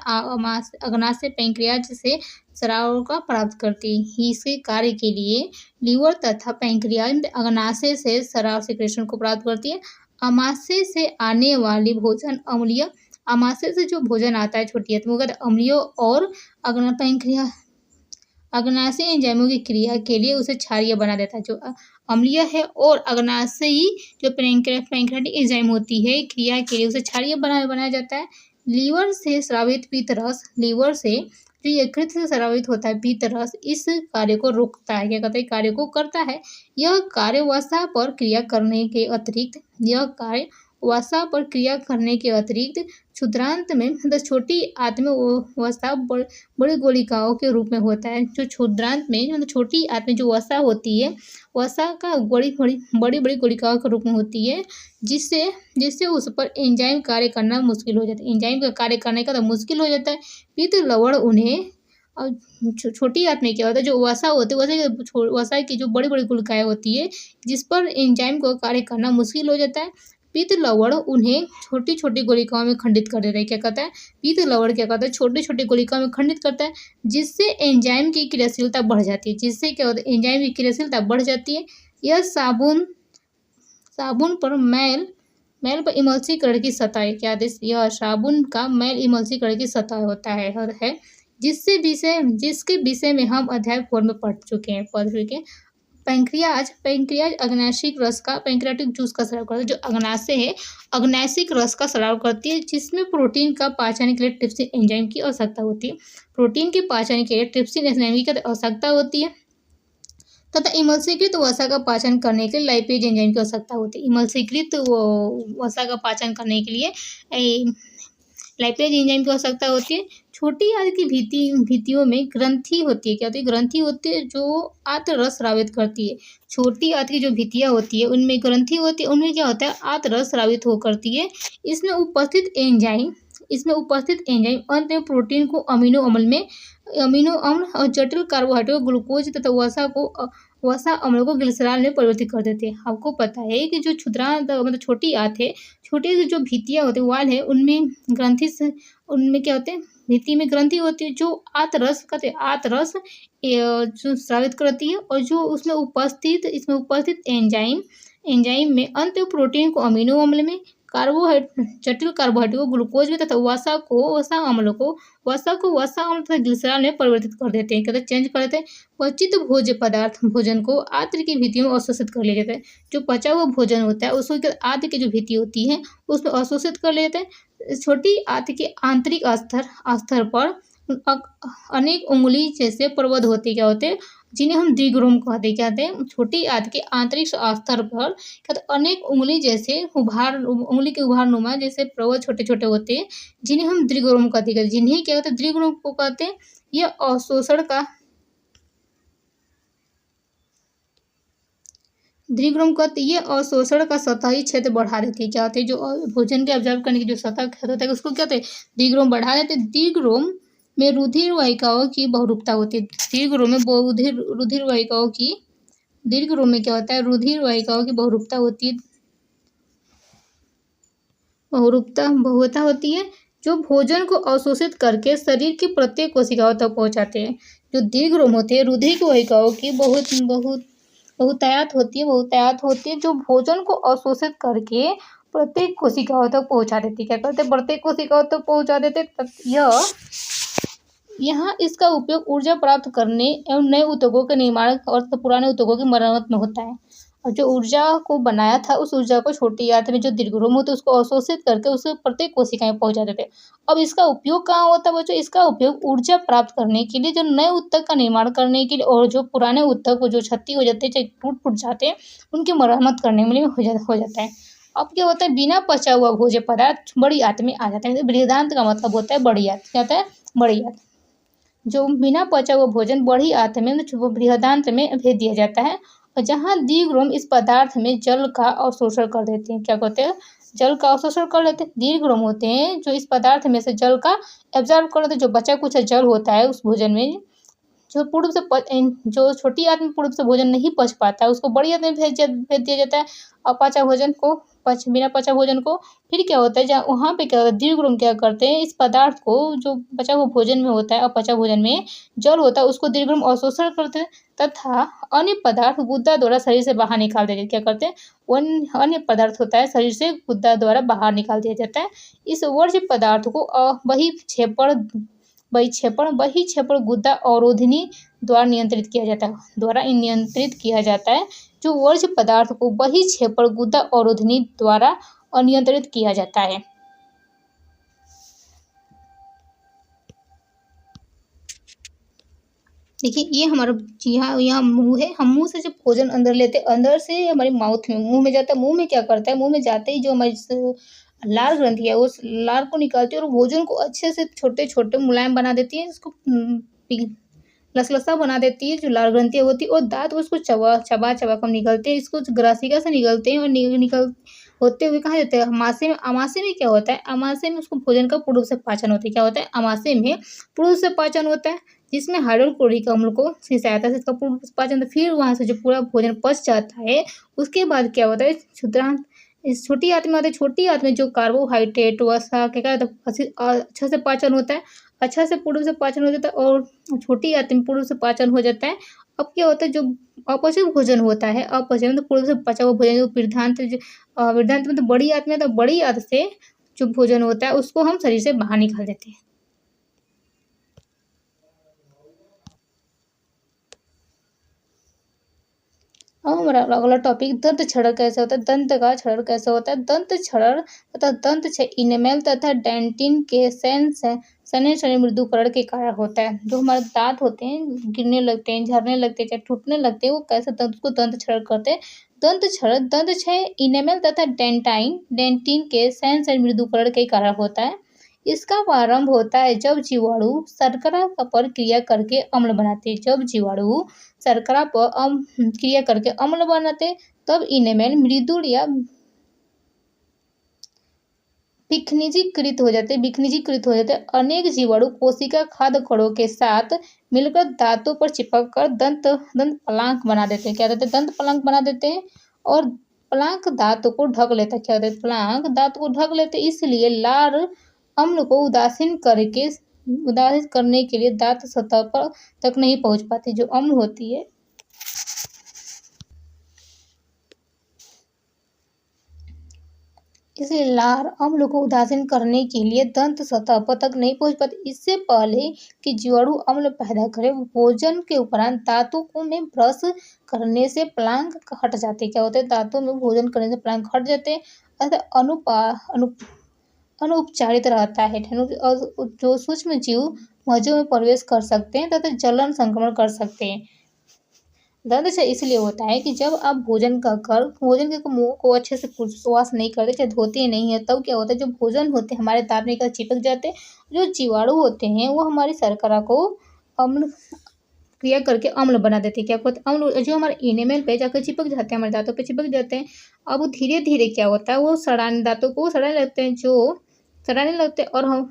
अग्नाशय पैंक्रियाज से स्राव का प्राप्त करती है। इसके कार्य के लिए लीवर तथा पैंक्रियाज अग्नाशय से स्राव सिक्रेशन को प्राप्त करती है। अमाशय से आने वाली भोजन अम्लीय अमाशय से जो भोजन आता है छोटी आंत में अम्लीय और अग्नाशय एंजाइमों की क्रिया के लिए उसे क्षारीय बना देता है। जो अम्लीय है और अग्नाशयी जो पैंक्रियाटिक एंजाइम होती है क्रिया के लिए उसे क्षारीय बनाया जाता है। लीवर से स्रावित पीत रस लीवर से जो यकृत से स्रावित होता है पीत रस इस कार्य को रोकता है। क्या कहते हैं कार्य को करता है। यह कार्य वसा पर क्रिया करने के अतिरिक्त क्षुद्रांत में मतलब छोटी आंत में वसा बड़ी गोलिकाओं के रूप में होता है। जो क्षुद्रांत में मतलब छोटी आंत में जो वसा होती है वसा का बड़ी गोलिकाओं के रूप में होती है जिससे उस पर एंजाइम कार्य करना मुश्किल हो जाता है। एंजाइम का कार्य करने का तो मुश्किल हो जाता है। पित्त लवण उन्हें और छोटी आंत में क्या होता है जो वसा होती है वसा की जो बड़ी गोलिकाएं होती है जिस पर एंजाइम को कार्य करना मुश्किल हो जाता है। पित्त लवण उन्हें छोटी छोटी गोलिकाओं में खंडित कर देता है। क्या कहता है पित्त लवण क्या कहता है छोटी छोटी गोलिकाओं में खंडित करता है जिससे एंजाइम की क्रियाशीलता बढ़ जाती है। जिससे क्या होता है एंजाइम की क्रियाशीलता बढ़ जाती है। यह साबुन पर मैल पर इमल्सीकरण की सतह क्या है यह साबुन का मैल इमल्सीकरण की सतह होता है जिसके विषय में हम अध्याय 4 में पढ़ चुके हैं। पैंक्रियाज अग्नाशिक रस का पैंक्रियाटिक जूस का स्राव करता है। जो अग्नाशय है अग्नाशिक रस का स्राव करती है जिसमें प्रोटीन का पाचन के लिए ट्रिप्सिन एंजाइम की आवश्यकता होती है। प्रोटीन के पाचन के लिए ट्रिप्सिन एंजाइम की आवश्यकता होती है तथा इमल्सीकृत वसा का पाचन करने के लिए लाइपेज एंजाइम की आवश्यकता होती है। इमल्सीकृत वसा का पाचन करने के लिए लाइपेज एंजाइम की आवश्यकता होती है। छोटी आंत की भित्तियों में ग्रंथि होती है। क्या होती है ग्रंथि होती है जो आंत रस स्रावित करती है। छोटी आंत की जो भित्तियाँ होती है उनमें ग्रंथि होती है उनमें क्या होता है आंत रस स्रावित हो करती है। इसमें उपस्थित एंजाइम अंत में प्रोटीन को अमीनो अम्ल और जटिल कार्बोहाइड्रेट ग्लूकोज तथा वसा अम्लों को ग्लिसरॉल में परिवर्तित कर देते हैं। आपको पता है कि जो क्षुद्रांत मतलब छोटी आंत है छोटी जो भित्तियाँ होती है वाल है उनमें क्या होते हैं भित्ति में ग्रंथि होती है जो आंत रस जो स्रावित करती है और जो इसमें उपस्थित एंजाइम में अंत प्रोटीन को अमीनो अम्ल में जटिल कार्बोहाइड्रेट को ग्लूकोज में तथा वसा अम्ल तथा ग्लिसरॉल में परिवर्तित कर देते हैं। कहते चेंज कर देते हैं। पचित भोजन को आंत की भित्तियों में अवशोषित कर लिया जाता है। जो पचा हुआ भोजन होता है उसको आंत की जो भित्ति होती है उसमें अवशोषित कर लेते हैं। छोटी आंत के आंतरिक स्तर पर अनेक उंगली जैसे प्रवध होते क्या होते हैं जिन्हें हम द्विग्रोम कहते हैं। छोटी आंत के आंतरिक स्तर पर अनेक उंगली जैसे उंगली के उभारनुमा जैसे प्रवध छोटे छोटे होते हैं जिन्हें हम द्विग्रोम कहते हैं। जिन्हें क्या होता है द्विग्रोम को कहते हैं। यह अवशोषण का अवशोषण का सतही क्षेत्र बढ़ा देती है। क्या होते हैं जो भोजन के ऑब्जर्व करने की जो सतह होता है उसको क्या होता है द्विग्रोम बढ़ा देते हैं। में रुधिर वाहिकाओं की बहुरूपता होती है। दीर्घ रोग में रुधिर वाहिकाओं की दीर्घ रोग में क्या होता है, रुधिर वाहिकाओं की बहुरूपता होती है, बहुता होती है, जो भोजन को अवशोषित करके शरीर की प्रत्येक कोशिकाओं तक पहुंचाते हैं। जो दीर्घ रोग होते हैं, रुधिर की वाहिकाओं की बहुतायत होती है, जो भोजन को अवशोषित करके प्रत्येक कोशिकाओं तक पहुंचा देती है। क्या करते हैं, प्रत्येक कोशिकाओं तक पहुंचा देते। यहाँ इसका उपयोग ऊर्जा प्राप्त करने एवं नए ऊतकों के निर्माण और पुराने ऊतकों की मरम्मत में होता है। और जो ऊर्जा को बनाया था, उस ऊर्जा को छोटी आंत में जो दीर्घरोम होते हैं उसको अवशोषित करके उसे प्रत्येक कोशिका में पहुंचा देते हैं। अब इसका उपयोग कहाँ होता है बच्चों, इसका उपयोग ऊर्जा प्राप्त करने के लिए, जो नए ऊतक का निर्माण करने के लिए, और जो पुराने ऊतक जो क्षति हो जाते हैं, चाहे टूट फूट जाते हैं, उनकी मरम्मत करने में हो जाता है। अब क्या होता है, बिना पचा हुआ भोज्य पदार्थ बड़ी आंत में आ जाता है। बृहदान्त का मतलब होता है बड़ी आंत। क्या होता है, बड़ी आंत। जो बिना पचा हुआ भोजन बड़ी आंत में वो बृहदान्त्र में भेज दिया जाता है, और जहाँ दीर्घरोम इस पदार्थ में जल का अवशोषण कर देते हैं। क्या कहते हैं, जल का अवशोषण कर लेते हैं। दीर्घरोम होते हैं जो इस पदार्थ में से जल का एब्जॉर्ब कर लेते हैं। जो बचा कुछ जल होता है उस भोजन में, जो छोटी आंत में पूर्ण से भोजन नहीं पच पाता, उसको बड़ी आंत में भेज दिया जाता है। अपचा भोजन को बिना पचा भोजन को फिर क्या होता है, जहाँ वहाँ पे क्या होता है, दीर्घरोम क्या करते हैं, इस पदार्थ को जो बचा हुआ भोजन में होता है, अपचा भोजन में जल होता है, उसको दीर्घरोम अवशोषण करते हैं तथा अन्य पदार्थ गुद्दा द्वारा शरीर से बाहर निकाल देते हैं। क्या करते हैं, अन्य पदार्थ होता है शरीर से गुद्दा द्वारा बाहर निकाल दिया जाता है। इस वर्ज्य पदार्थ को बहिक्षेपण गुद्दा अवरोधिनी द्वारा नियंत्रित किया जाता है। जो वर्ज्य पदार्थ को बहिक्षेपण गुद्दा अवरोधिनी द्वारा अनियंत्रित किया जाता है। देखिए, ये हमारा यहाँ मुंह है। हम मुंह से जब भोजन अंदर लेते हैं, अंदर से हमारे माउथ में मुंह में जाता है। मुंह में क्या करता है, मुंह में जाते ही जो हमारी लार ग्रंथि है, उस लार को निकालती है और भोजन को अच्छे से छोटे छोटे मुलायम बना देती है। इसको लसलसा बना देती है, जो लार ग्रंथियाँ होती है, और दांत उसको चबा कर निकलते हैं। इसको ग्रासिका से निकलते हैं और निकल होते हुए कहाँ जाते हैं, अमाशय में क्या होता है, अमाशय में उसको भोजन का पूर्ण रूप से पाचन होता है। क्या होता है, अमाशय में पूर्ण रूप से पाचन होता है, जिसमें हाइड्रोक्लोरिक अम्ल को की सहायता से इसका पूर्ण रूप से पाचन। फिर वहाँ से जो पूरा भोजन पच जाता है, उसके बाद क्या होता है, क्षुद्रांत इस छोटी आंत में होता है। छोटी आंत में जो कार्बोहाइड्रेट वसा क्या होता है, अच्छा से पाचन होता है, अच्छा से पूर्ण रूप से पाचन हो जाता है, और छोटी आंत में पूर्ण रूप से पाचन हो जाता है। अब क्या होता है, जो अपचय भोजन होता है, अपचय मतलब पूर्ण रूप से पचा हुआ भोजन, जो वृद्धांत मतलब बड़ी आंत में, तो बड़ी आंत से जो भोजन होता है उसको हम शरीर से बाहर निकाल देते हैं। अब हमारा अगला टॉपिक दंत क्षरण कैसे होता है। दंत का क्षरण कैसे होता है। दंत क्षरण तथा दंत क्षय इनेमेल तथा डेंटिन के सने मृदुकरण के कारण होता है। जो हमारे दांत होते हैं गिरने लगते हैं, झड़ने लगते हैं, चाहे टूटने लगते हैं, वो कैसे उसको दंत क्षरण करते हैं। दंत क्षय इनेमेल तथा डेंटिन के मृदुकरण के कारण होता है। इसका प्रारंभ होता है जब जीवाणु शर्करा पर क्रिया करके अम्ल बनाते हैं। जब जीवाणु शर्करा पर क्रिया करके अम्ल बनाते, तब इनेमेल मृदुल या विखनिजीकृत हो जाते। अनेक जीवाणु कोशिका खाद्य कणों के साथ मिलकर दांतों पर चिपक कर दंत पलांक बना देते हैं। क्या कहते हैं, दंत पलांक बना देते हैं, और पलांक दांतों को ढक लेता है। क्या कहते हैं, पलांक दांत को ढक लेते हैं। इसलिए लार अम्ल को उदासीन करने के लिए दांत सतह पर तक नहीं पहुंच पाती। जो अम्ल होती है, इसलिए लार अम्ल को उदासीन करने के लिए दंत सतह पर तक नहीं पहुंच पाती। इससे पहले कि जीवाणु अम्ल पैदा करे, भोजन के उपरांत दांतों को में ब्रश करने से प्लांक हट जाते। क्या होते हैं, दांतों में भोजन करने से प्लांक हट जाते हैं, अतः अनुपचारित रहता है, और जो सूक्ष्म जीव मज्जों में प्रवेश कर सकते हैं तथा जलन संक्रमण कर सकते हैं। दंत क्षय इसलिए होता है कि जब आप भोजन के मुंह को अच्छे से वॉश नहीं करते, चाहे धोते नहीं है, तब क्या होता है, जो भोजन होते हैं हमारे दांत में चिपक जाते हैं। जो जीवाणु होते हैं वो हमारी शर्करा को अम्ल क्रिया करके अम्ल बना देते हैं। क्या कहते हैं, अम्ल जो हमारे इनेमेल पे जाकर चिपक जाते हैं, हमारे दांतों पे चिपक जाते हैं। अब वो धीरे धीरे क्या होता है, वो दांतों को सड़ाने लगते हैं, और हम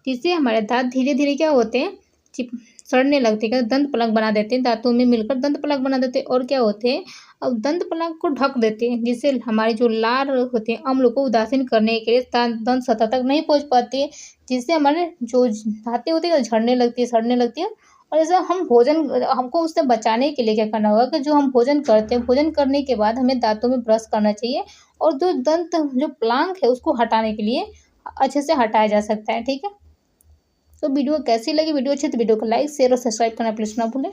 जिससे हमारे दाँत धीरे-धीरे क्या होते हैं, चिप सड़ने लगते हैं, दंत प्लग बना देते हैं, दाँतों में मिलकर दंत प्लग बना देते हैं और क्या होते हैं, अब दंत प्लग को ढक देते हैं, जिससे हमारे जो लार होते हैं, अम्ल को उदासीन करने के लिए दंत सतह तक नहीं पहुँच पाती है, जिससे हमारे जो दाँतें होती हैं, झड़ने लगती है, सड़ने लगती है। और जैसे हम भोजन हमको उससे बचाने के लिए क्या करना होगा कि जो हम भोजन करते हैं, भोजन करने के बाद हमें दाँतों में ब्रश करना चाहिए और जो प्लांक है, उसको हटाने के लिए अच्छे से हटाया जा सकता है, ठीक है? तो वीडियो कैसी लगी? वीडियो अच्छी तो वीडियो को लाइक, शेयर और सब्सक्राइब करना प्लीज़ ना भूलें।